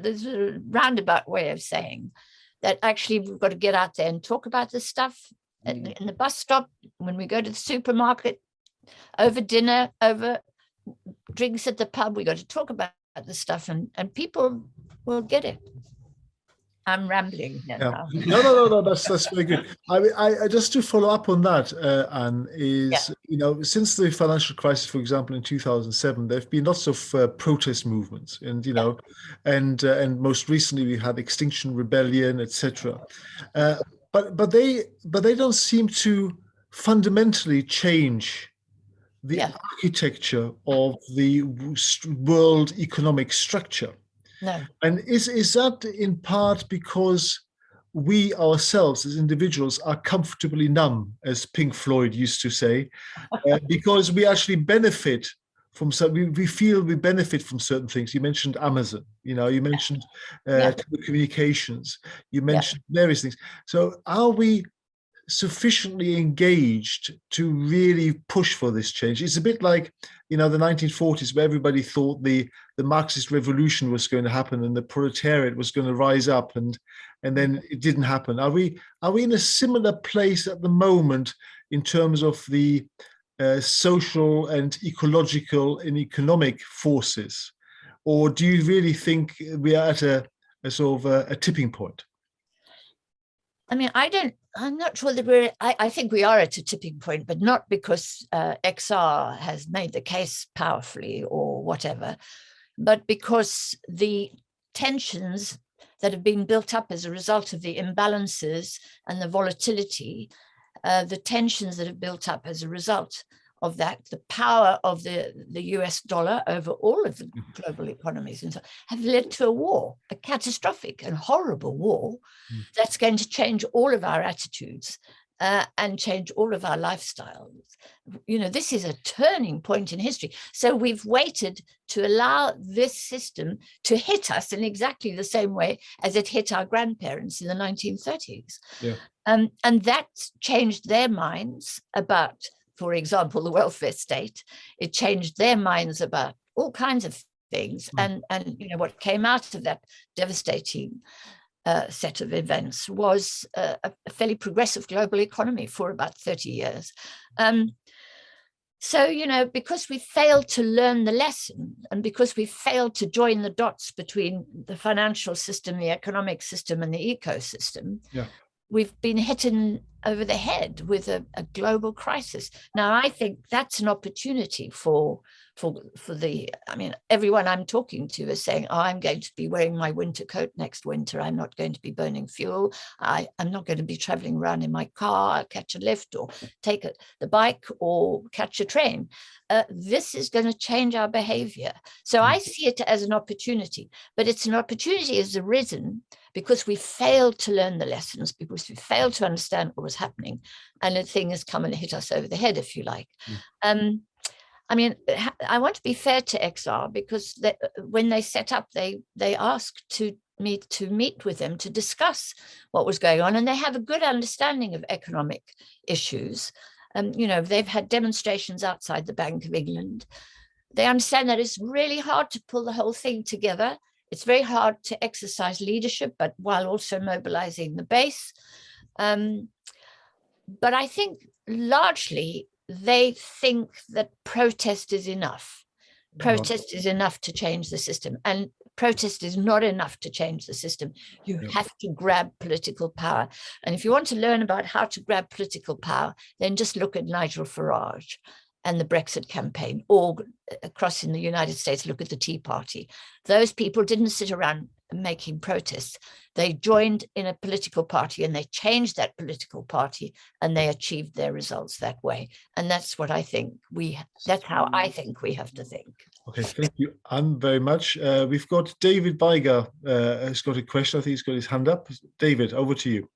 there's a roundabout way of saying that actually we've got to get out there and talk about this stuff in the bus stop, when we go to the supermarket, over dinner, over drinks at the pub. We got to talk about this stuff and people will get it. I'm rambling now. No, that's very good. I just to follow up on that, Anne, is since the financial crisis, for example, in 2007, there have been lots of protest movements, and and most recently we had Extinction Rebellion, etc. But they don't seem to fundamentally change the architecture of the world economic structure. No. And is that in part because we ourselves as individuals are comfortably numb, as Pink Floyd used to say, because we actually benefit from we feel we benefit from certain things. You mentioned Amazon, you mentioned telecommunications, you mentioned various things. So are we sufficiently engaged to really push for this change? It's a bit like, the 1940s, where everybody thought the Marxist revolution was going to happen and the proletariat was going to rise up, and then it didn't happen. Are we in a similar place at the moment in terms of the social and ecological and economic forces, or do you really think we are at a sort of a tipping point? I'm not sure that I think we are at a tipping point, but not because XR has made the case powerfully or whatever, but because the tensions that have been built up as a result of the imbalances and the volatility, the tensions that have built up as a result of that, the power of the US dollar over all of the global economies and so have led to a war, a catastrophic and horrible war that's going to change all of our attitudes and change all of our lifestyles. You know, this is a turning point in history. So we've waited to allow this system to hit us in exactly the same way as it hit our grandparents in the 1930s. Yeah. And that's changed their minds about, for example, the welfare state. It changed their minds about all kinds of things. And you know, what came out of that devastating set of events was a fairly progressive global economy for about 30 years. So, you know, because we failed to learn the lesson and because we failed to join the dots between the financial system, the economic system and the ecosystem, we've been hit over the head with a global crisis. Now, I think that's an opportunity for the, I mean, everyone I'm talking to is saying, oh, I'm going to be wearing my winter coat next winter. I'm not going to be burning fuel. I'm not going to be traveling around in my car. I'll catch a lift or take the bike or catch a train. This is going to change our behavior. So I see it as an opportunity, but it's an opportunity has arisen because we failed to learn the lessons, because we failed to understand what was happening, and the thing has come and hit us over the head, if you like. I mean, I want to be fair to XR because when they set up, they asked me to meet with them to discuss what was going on, and they have a good understanding of economic issues. You know, they've had demonstrations outside the Bank of England. They understand that it's really hard to pull the whole thing together. It's very hard to exercise leadership, but while also mobilizing the base. But I think largely they think that protest is enough. Protest is enough to change the system, and protest is not enough to change the system. You have to grab political power. And if you want to learn about how to grab political power, then just look at Nigel Farage and the Brexit campaign, or across in the United States, look at the Tea Party. Those people didn't sit around making protests. They joined in a political party and they changed that political party and they achieved their results that way. And that's what I think that's how I think we have to think. Okay, thank you, Anne, very much. We've got David Beiger has got a question. I think he's got his hand up. David, over to you.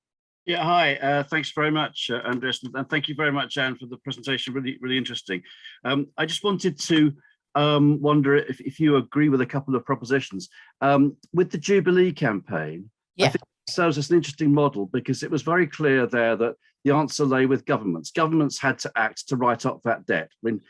Yeah, hi. Thanks very much, Andreas, and thank you very much, Anne, for the presentation. Really, really interesting. I just wanted to wonder if you agree with a couple of propositions. With the Jubilee campaign, I think it serves as an interesting model because it was very clear there that the answer lay with governments. Governments had to act to write off that debt. I mean,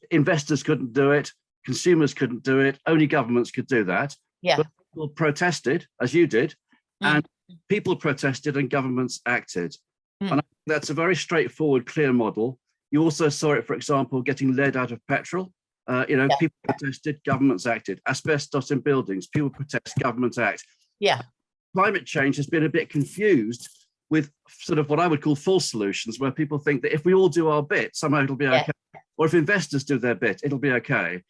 investors couldn't do it, consumers couldn't do it, only governments could do that. But people protested, as you did, and people protested and governments acted. And I think that's a very straightforward, clear model. You also saw it, for example, getting lead out of petrol. People protested, governments acted. Asbestos in buildings, people protest, governments act. Climate change has been a bit confused with sort of what I would call false solutions, where people think that if we all do our bit, somehow it'll be okay. Or if investors do their bit, it'll be okay.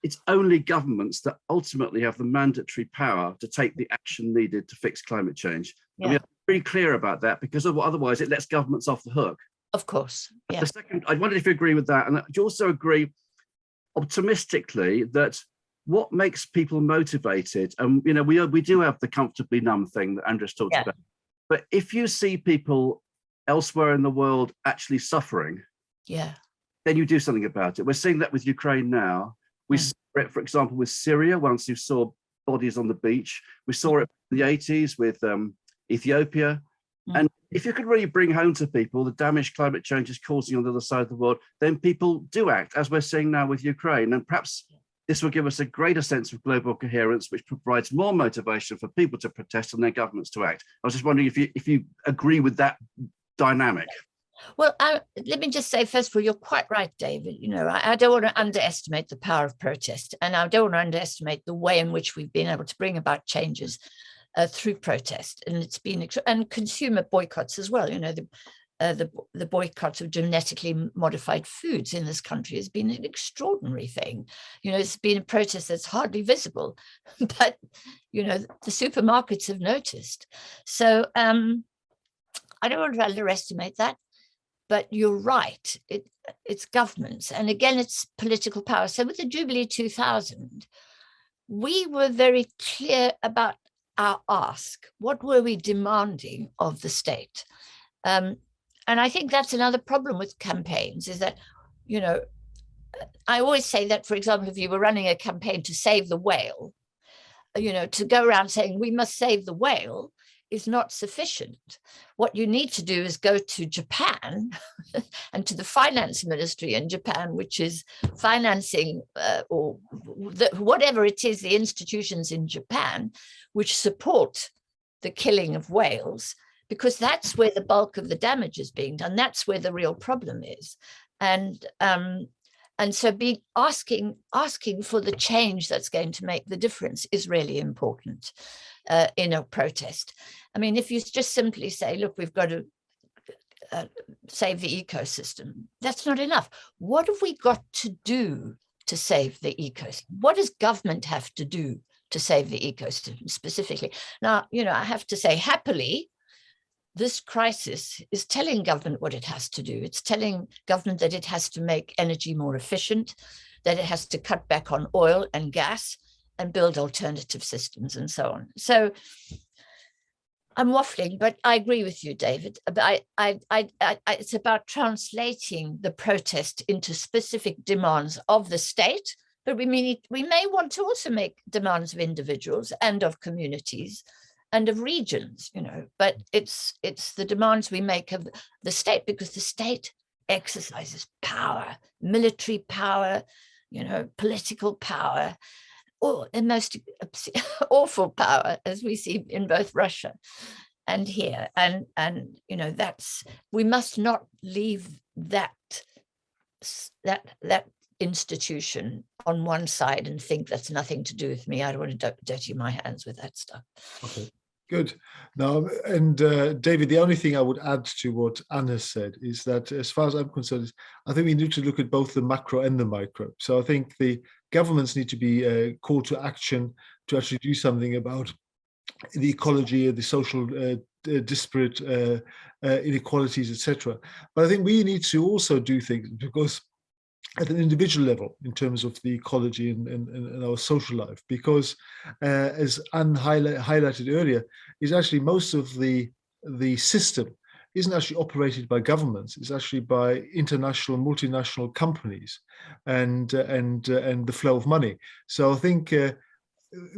It's only governments that ultimately have the mandatory power to take the action needed to fix climate change. And we have to be very clear about that, because otherwise it lets governments off the hook. Of course. The second, I wondered if you agree with that. And do you also agree optimistically that what makes people motivated, and we do have the comfortably numb thing that Andreas talked about, but if you see people elsewhere in the world actually suffering, then you do something about it. We're seeing that with Ukraine now. We saw it, for example, with Syria, once you saw bodies on the beach. We saw it in the 80s with Ethiopia. And if you could really bring home to people the damage climate change is causing on the other side of the world, then people do act, as we're seeing now with Ukraine. And perhaps this will give us a greater sense of global coherence, which provides more motivation for people to protest and their governments to act. I was just wondering if you agree with that dynamic. Well, let me just say, first of all, you're quite right, David. I don't want to underestimate the power of protest, and I don't want to underestimate the way in which we've been able to bring about changes through protest. And it's been, and consumer boycotts as well. The boycotts of genetically modified foods in this country has been an extraordinary thing. It's been a protest that's hardly visible, but, the supermarkets have noticed. So I don't want to underestimate that. But you're right, it's governments. And again, it's political power. So with the Jubilee 2000, we were very clear about our ask. What were we demanding of the state? And I think that's another problem with campaigns, is that, you know, I always say that, for example, if you were running a campaign to save the whale, you know, to go around saying we must save the whale is not sufficient. What you need to do is go to Japan and to the finance ministry in Japan, which is financing or whatever it is, the institutions in Japan, which support the killing of whales, because that's where the bulk of the damage is being done. That's where the real problem is. And so asking for the change that's going to make the difference is really important in a protest. I mean, if you just simply say, look, we've got to save the ecosystem, that's not enough. What have we got to do to save the ecosystem? What does government have to do to save the ecosystem specifically? Now, you know, I have to say, happily, this crisis is telling government what it has to do. It's telling government that it has to make energy more efficient, that it has to cut back on oil and gas and build alternative systems and so on. So I'm waffling, but I agree with you, David. It's about translating the protest into specific demands of the state, but we may want to also make demands of individuals and of communities and of regions, you know, but it's the demands we make of the state, because the state exercises power, military power, you know, political power, or the most awful power, as we see in both Russia and here. And you know, we must not leave that institution on one side and think that's nothing to do with me. I don't want to dirty my hands with that stuff. Okay, good. Now, and David, the only thing I would add to what Anne has said is that, as far as I'm concerned, I think we need to look at both the macro and the micro. So I think the governments need to be called to action to actually do something about the ecology, the social disparate inequalities, etc. But I think we need to also do things, because at an individual level, in terms of the ecology and our social life, because as Anne highlighted earlier, is actually most of the system isn't actually operated by governments. It's actually by international, multinational companies, and the flow of money. So I think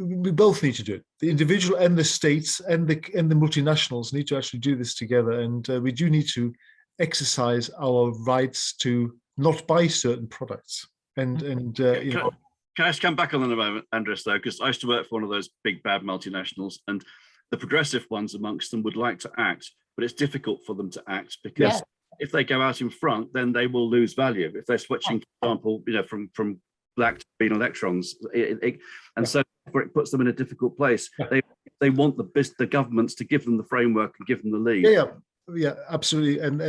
we both need to do it. The individual and the states and the multinationals need to actually do this together, and we do need to exercise our rights to not buy certain products. And you know. Can I just come back on that a moment, Andres, though, because I used to work for one of those big bad multinationals, and the progressive ones amongst them would like to act, but it's difficult for them to act, because if they go out in front, then they will lose value. If they're switching, for example, you know, from black to green electrons, so it puts them in a difficult place. They want the governments to give them the framework and give them the lead. Yeah, absolutely, and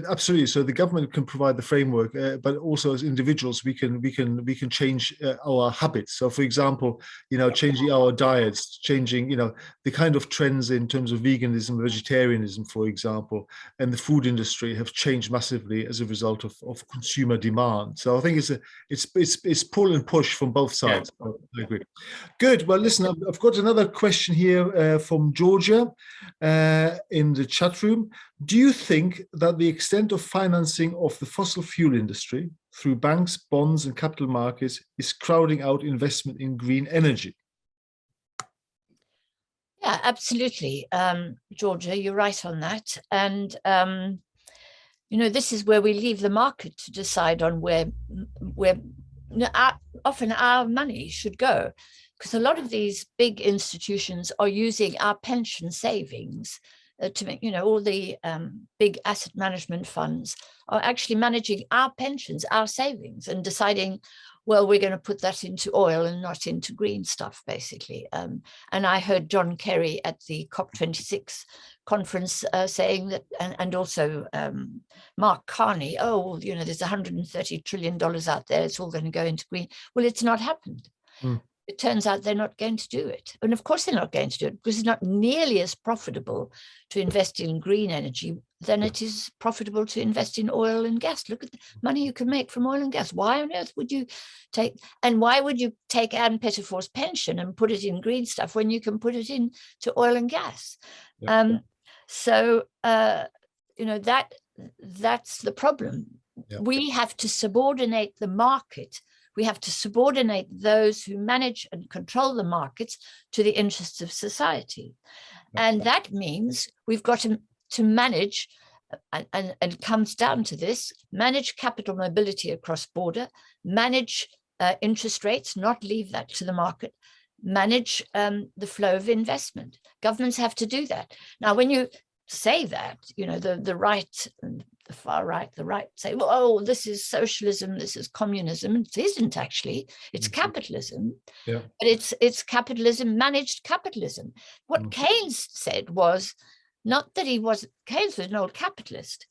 absolutely. So the government can provide the framework, but also as individuals, we can change our habits. So, for example, you know, changing our diets, changing, you know, the kind of trends in terms of veganism, vegetarianism, for example, and the food industry have changed massively as a result of consumer demand. So I think it's pull and push from both sides. Yeah. I agree. Good. Well, listen, I've got another question here from Georgia in the chat room. Do you think that the extent of financing of the fossil fuel industry through banks, bonds, and capital markets is crowding out investment in green energy? Yeah, absolutely. Georgia, you're right on that. And, you know, this is where we leave the market to decide on where often our money should go. Because a lot of these big institutions are using our pension savings to make, you know, all the big asset management funds are actually managing our pensions, our savings, and deciding, well, we're going to put that into oil and not into green stuff, basically. And I heard John Kerry at the COP26 conference saying that, and also Mark Carney, oh, you know, there's $130 trillion out there, it's all going to go into green. Well, it's not happened. It turns out they're not going to do it. And of course they're not going to do it, because it's not nearly as profitable to invest in green energy then it is profitable to invest in oil and gas. Look at the money you can make from oil and gas. Why on earth would you take, and why would you take Anne Pettifor's pension and put it in green stuff when you can put it into oil and gas? Yeah. You know, that's the problem. Yeah. We have to subordinate the market. We have to subordinate those who manage and control the markets to the interests of society. Yeah. And that means we've got to manage, and it comes down to this, manage capital mobility across border, manage interest rates, not leave that to the market, manage the flow of investment. Governments have to do that. Now, when you say that, you know, the right and the far right, the right say, well, oh, this is socialism, this is communism. It isn't actually, it's capitalism. Yeah. But it's capitalism, managed capitalism. What Keynes said was not that Keynes was an old capitalist,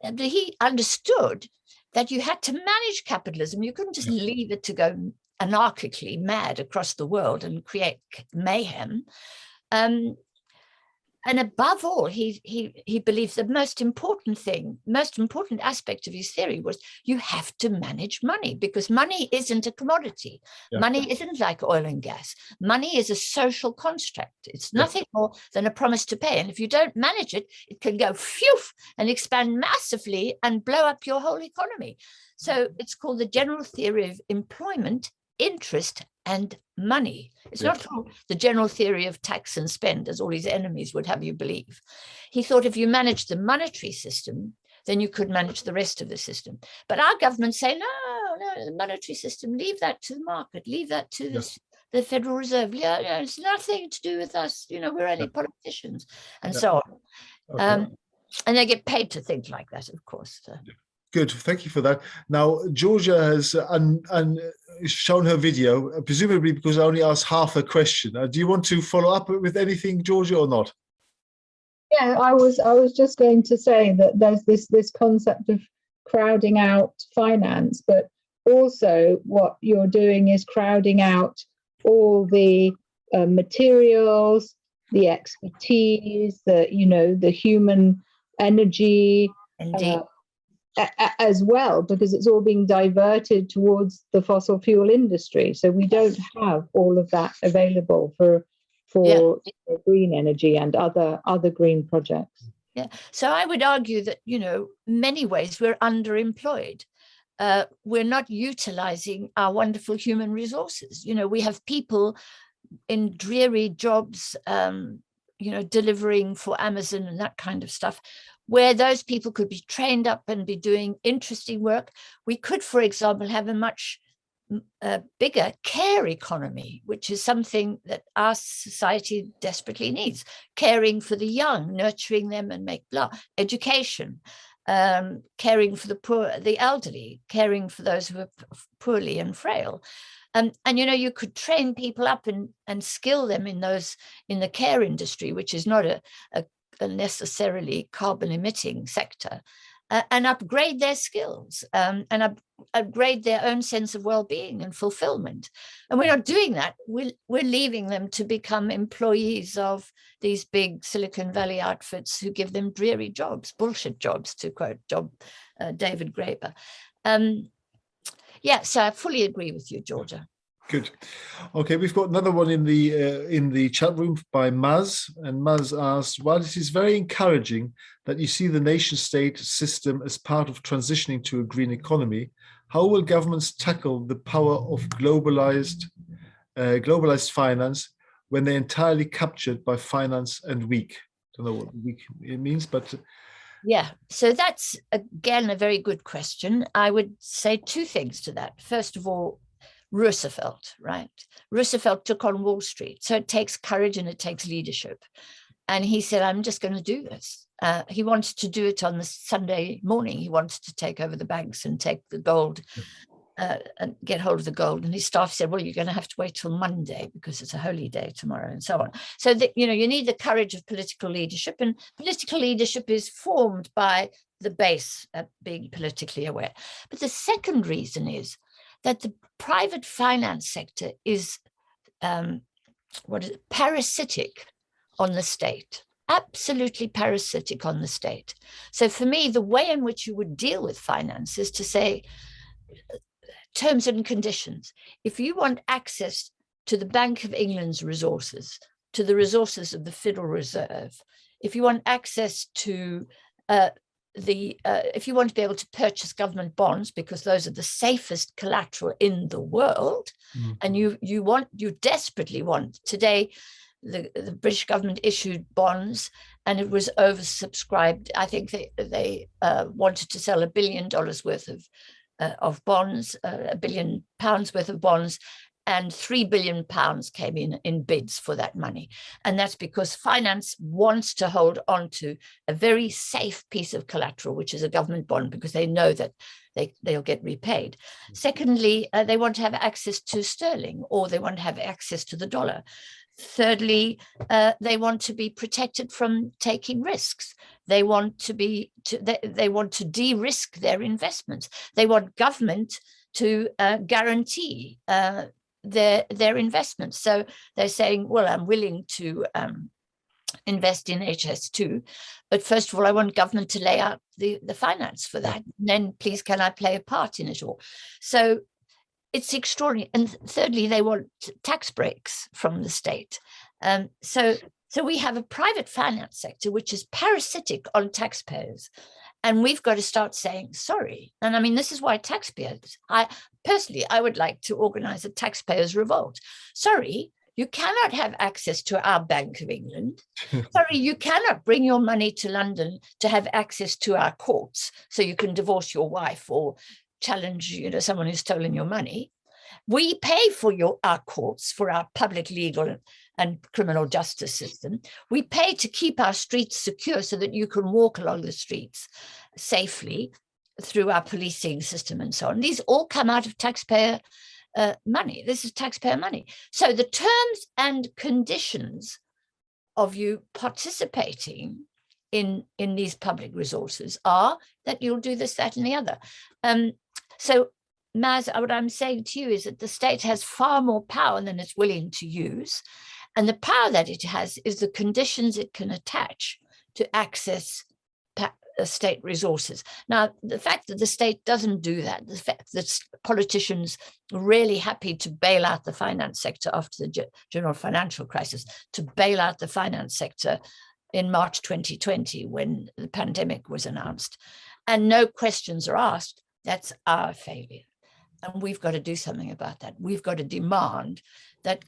but he understood that you had to manage capitalism. You couldn't just leave it to go anarchically mad across the world and create mayhem. And above all, he believes the most important aspect of his theory was you have to manage money, because money isn't a commodity. Yeah. Money isn't like oil and gas. Money is a social construct. It's nothing more than a promise to pay. And if you don't manage it, it can go phew and expand massively and blow up your whole economy. So it's called the general theory of employment, interest, and money. It's not the general theory of tax and spend, as all his enemies would have you believe. He thought if you managed the monetary system, then you could manage the rest of the system. But our governments say, no, the monetary system, leave that to the market, leave that to the Federal Reserve. Yeah, it's nothing to do with us. You know, we're only politicians, and so on. Okay. And they get paid to think like that, of course. So. Good, thank you for that. Now, Georgia has shown her video, presumably because I only asked half a question. Do you want to follow up with anything, Georgia, or not? Yeah, I was just going to say that there's this concept of crowding out finance, but also what you're doing is crowding out all the materials, the expertise, the human energy. Indeed. As well, because it's all being diverted towards the fossil fuel industry. So we don't have all of that available for green energy and other green projects. Yeah. So I would argue that, you know, many ways we're underemployed. We're not utilizing our wonderful human resources. You know, we have people in dreary jobs, delivering for Amazon and that kind of stuff, where those people could be trained up and be doing interesting work. We could, for example, have a much bigger care economy, which is something that our society desperately needs. Caring for the young, nurturing them and education, caring for the poor, the elderly, caring for those who are poorly and frail. And you know, you could train people up and skill them in the care industry, which is not a necessarily carbon emitting sector, and upgrade their skills and upgrade their own sense of well-being and fulfillment. And we're not doing that. We're leaving them to become employees of these big Silicon Valley outfits who give them dreary jobs, bullshit jobs, to quote David Graeber. So I fully agree with you, Georgia. Good. Okay, we've got another one in the chat room by Maz, and Maz asks, while it is very encouraging that you see the nation-state system as part of transitioning to a green economy, how will governments tackle the power of globalized finance when they're entirely captured by finance and weak? I don't know what weak it means, but yeah, so that's again a very good question. I would say two things to that. First of all, Roosevelt, right? Roosevelt took on Wall Street. So it takes courage and it takes leadership. And he said, I'm just going to do this. He wanted to do it on the Sunday morning. He wanted to take over the banks and take the gold and get hold of the gold. And his staff said, well, you're going to have to wait till Monday because it's a holy day tomorrow and so on. So that, you know, you need the courage of political leadership, and political leadership is formed by the base being politically aware. But the second reason is that the private finance sector is parasitic on the state. absolutely parasitic on the state. So for me, the way in which you would deal with finance is to say, terms and conditions. If you want access to the Bank of England's resources, to the resources of the Federal Reserve, if you want access to if you want to be able to purchase government bonds, because those are the safest collateral in the world, and you desperately want, today the British government issued bonds and it was oversubscribed. I think they wanted to sell $1 billion worth of bonds, £1 billion worth of bonds, and £3 billion came in bids for that money. And that's because finance wants to hold on to a very safe piece of collateral, which is a government bond, because they know that they'll get repaid. Secondly, they want to have access to sterling, or they want to have access to the dollar. Thirdly, they want to be protected from taking risks. They want to de-risk their investments. They want government to guarantee their investments. So they're saying, well, I'm willing to invest in HS2, but first of all, I want government to lay out the finance for that. And then please, can I play a part in it all? So it's extraordinary. And thirdly, they want tax breaks from the state. So we have a private finance sector which is parasitic on taxpayers. And we've got to start saying sorry. And I mean, this is why taxpayers, I would like to organize a taxpayers' revolt. Sorry, you cannot have access to our Bank of England. Sorry, you cannot bring your money to London to have access to our courts so you can divorce your wife or challenge, someone who's stolen your money. We pay for our courts, for our public legal and criminal justice system. We pay to keep our streets secure so that you can walk along the streets safely through our policing system and so on. These all come out of taxpayer money. This is taxpayer money. So the terms and conditions of you participating in these public resources are that you'll do this, that, and the other. So Maz, what I'm saying to you is that the state has far more power than it's willing to use. And the power that it has is the conditions it can attach to access state resources. Now, the fact that the state doesn't do that, the fact that politicians are really happy to bail out the finance sector after the general financial crisis, to bail out the finance sector in March 2020 when the pandemic was announced, and no questions are asked, that's our failure. And we've got to do something about that. We've got to demand that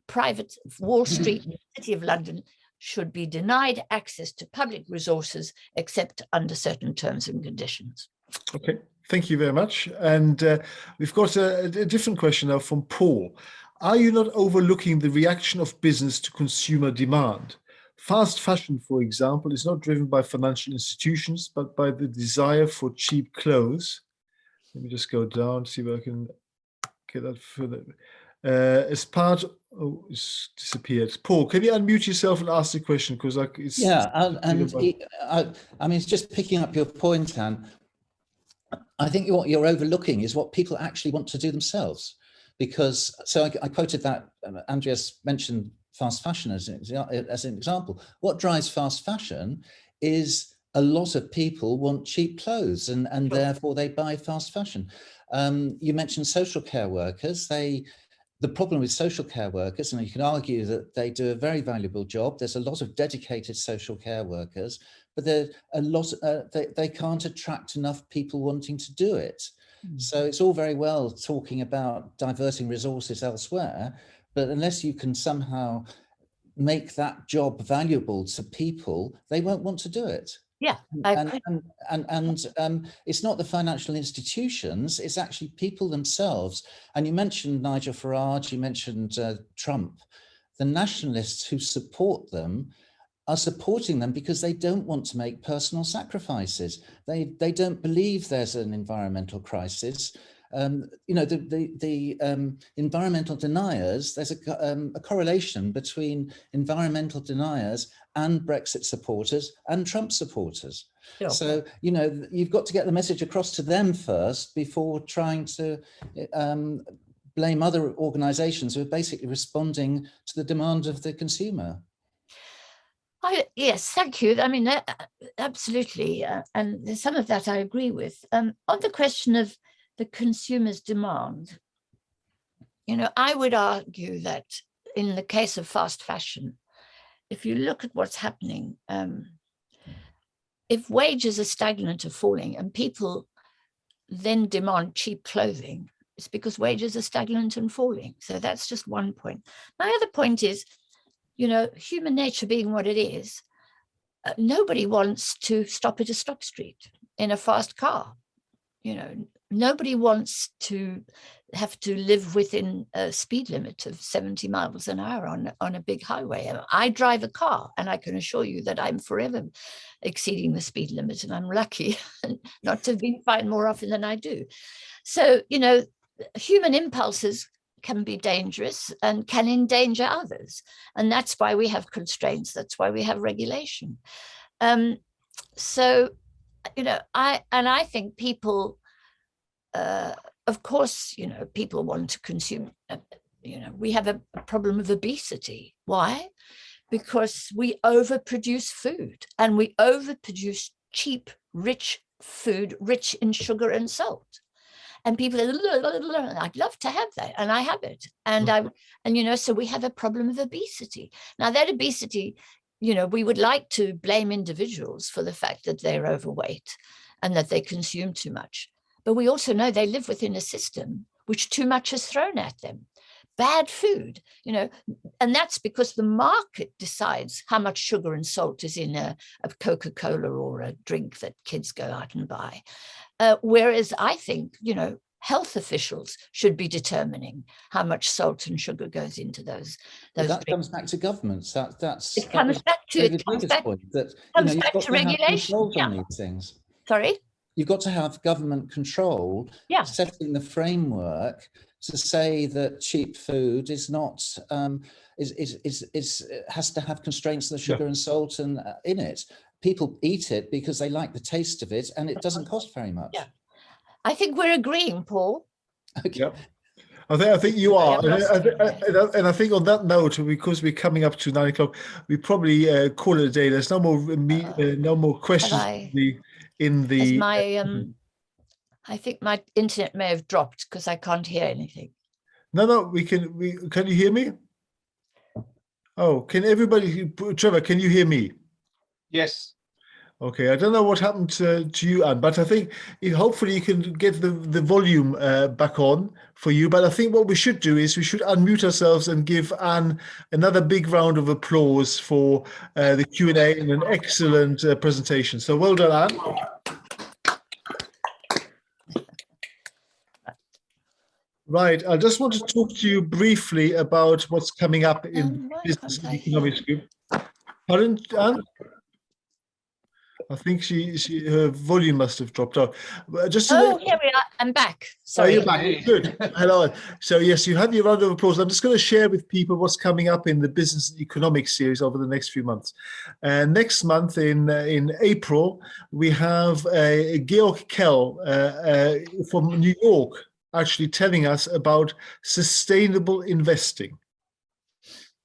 private Wall Street and the City of London should be denied access to public resources except under certain terms and conditions. Okay, thank you very much. And we've got a different question now from Paul. Are you not overlooking the reaction of business to consumer demand? Fast fashion, for example, is not driven by financial institutions, but by the desire for cheap clothes. Let me just go down, see if I can get that further. As part, it's disappeared. Paul, can you unmute yourself and ask the question? Because it's I mean, it's just picking up your point, Anne. I think what you're overlooking is what people actually want to do themselves. Because, so I quoted that, Andreas mentioned fast fashion as an example. What drives fast fashion is a lot of people want cheap clothes and therefore they buy fast fashion. You mentioned social care workers. The problem with social care workers, and you can argue that they do a very valuable job. There's a lot of dedicated social care workers, but there are a lot, they can't attract enough people wanting to do it. So it's all very well talking about diverting resources elsewhere, but unless you can somehow make that job valuable to people, they won't want to do it. Yeah, and it's not the financial institutions, it's actually people themselves. And you mentioned Nigel Farage, you mentioned Trump. The nationalists who support them are supporting them because they don't want to make personal sacrifices. They don't believe there's an environmental crisis. You know, the environmental deniers, there's a correlation between environmental deniers and Brexit supporters and Trump supporters. Sure. So, you know, you've got to get the message across to them first before trying to blame other organizations who are basically responding to the demand of the consumer. Yes, thank you. I mean, absolutely. And some of that I agree with. On the question of the consumer's demand, I would argue that in the case of fast fashion, if you look at what's happening, if wages are stagnant or falling and people then demand cheap clothing, it's because wages are stagnant and falling. So that's just one point. My other point is, human nature being what it is, nobody wants to stop at a stop street in a fast car. Nobody wants to have to live within a speed limit of 70 miles an hour on a big highway. I drive a car, and I can assure you that I'm forever exceeding the speed limit, and I'm lucky not to have been fined more often than I do. So, human impulses can be dangerous and can endanger others. And that's why we have constraints. That's why we have regulation. So, I think people, of course, people want to consume. We have a problem of obesity. Why? Because we overproduce food, and we overproduce cheap, rich food, rich in sugar and salt. And people are, I'd love to have that, and I have it. And so we have a problem of obesity. Now that obesity, we would like to blame individuals for the fact that they're overweight and that they consume too much. But we also know they live within a system which too much is thrown at them. Bad food, and that's because the market decides how much sugar and salt is in a Coca-Cola or a drink that kids go out and buy. Whereas I think, health officials should be determining how much salt and sugar goes into those That drinks. comes back to governments. It comes back to regulation. On these things. Sorry? You've got to have government control, setting the framework to say that cheap food is not has to have constraints on the sugar and salt and in it. People eat it because they like the taste of it, and it doesn't cost very much. Yeah, I think we're agreeing, Paul. Okay. Yeah. I think you are, and I think on that note, because we're coming up to 9 o'clock, we probably call it a day. There's no more questions in the. I think my internet may have dropped because I can't hear anything. No, can you hear me? Oh, can everybody? Trevor, can you hear me? Yes. Okay, I don't know what happened to you, Anne, but I think hopefully you can get the volume back on for you. But I think what we should do is we should unmute ourselves and give Anne another big round of applause for the Q&A and an excellent presentation. So well done, Anne. Right, I just want to talk to you briefly about what's coming up in Business and Economics Group. Pardon, Anne? I think her volume must have dropped off. Just here we are. I'm back. Sorry. Oh, you're back. Good. Hello. So yes, you have your round of applause. I'm just going to share with people what's coming up in the Business and Economics series over the next few months. Next month in April, we have Georg Kell from New York actually telling us about sustainable investing.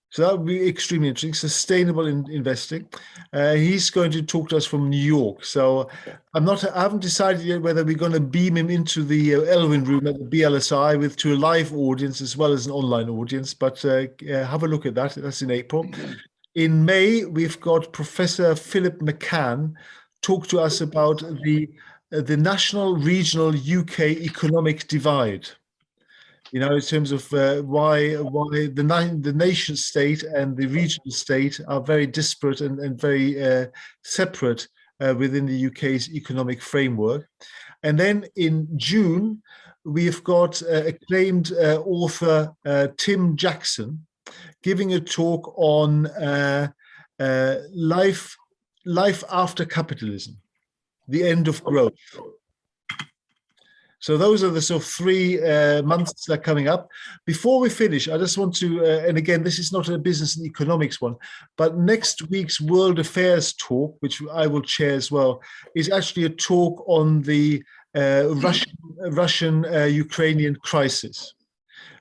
So that would be extremely interesting, sustainable investing. He's going to talk to us from New York. So I haven't decided yet whether we're going to beam him into the Elwyn room at the BLSI to a live audience as well as an online audience, but have a look at that. That's in April. In May, we've got Professor Philip McCann talk to us about the national regional UK economic divide. In terms of why the nation state and the regional state are very disparate and very separate within the UK's economic framework. And then in June, we've got acclaimed author Tim Jackson giving a talk on life after capitalism, the end of growth. So those are the sort of 3 months that are coming up. Before we finish, I just want to, and again, this is not a business and economics one, but next week's World Affairs talk, which I will chair as well, is actually a talk on the Russian-Ukrainian crisis.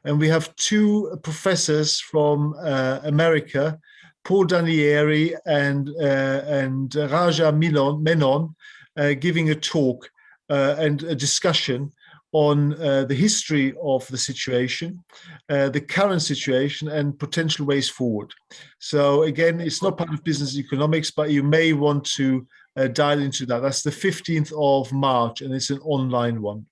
And we have 2 professors from America Paul Danieri and Raja Menon giving a talk and a discussion on the history of the situation, the current situation, and potential ways forward. So again, it's not part of business economics, but you may want to dial into that. That's the 15th of March, and it's an online one.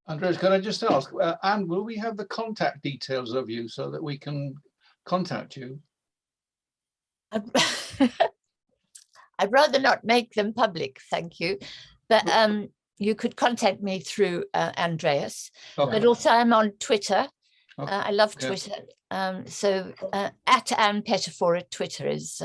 Andreas, can I just ask, Anne, will we have the contact details of you so that we can contact you? I'd rather not make them public, thank you. But you could contact me through Andreas. Okay. But also I'm on Twitter. Okay. I love Okay. Twitter. So at Anne Pettifor at Twitter is,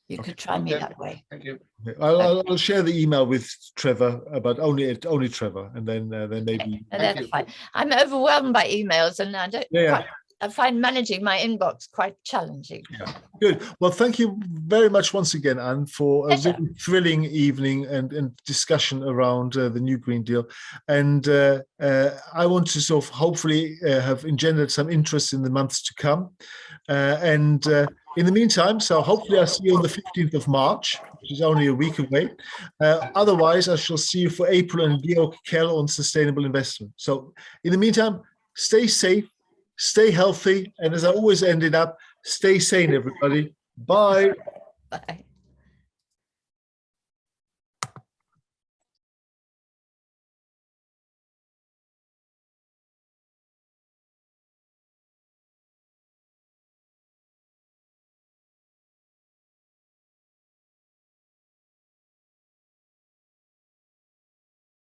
you could try me Okay. that way. Thank you. I'll share the email with Trevor, but only Trevor, and then maybe. And that's fine. I'm overwhelmed by emails, and I don't. Yeah. I find managing my inbox quite challenging. Yeah, good. Well, thank you very much once again, Anne, for a really thrilling evening and discussion around the new Green Deal. And I want to sort of hopefully have engendered some interest in the months to come. In the meantime, so hopefully I'll see you on the 15th of March, which is only a week away. Otherwise, I shall see you for April and Georg Kell on sustainable investment. So in the meantime, stay safe. Stay healthy, and as I always ended up, stay sane, everybody. Bye. Bye.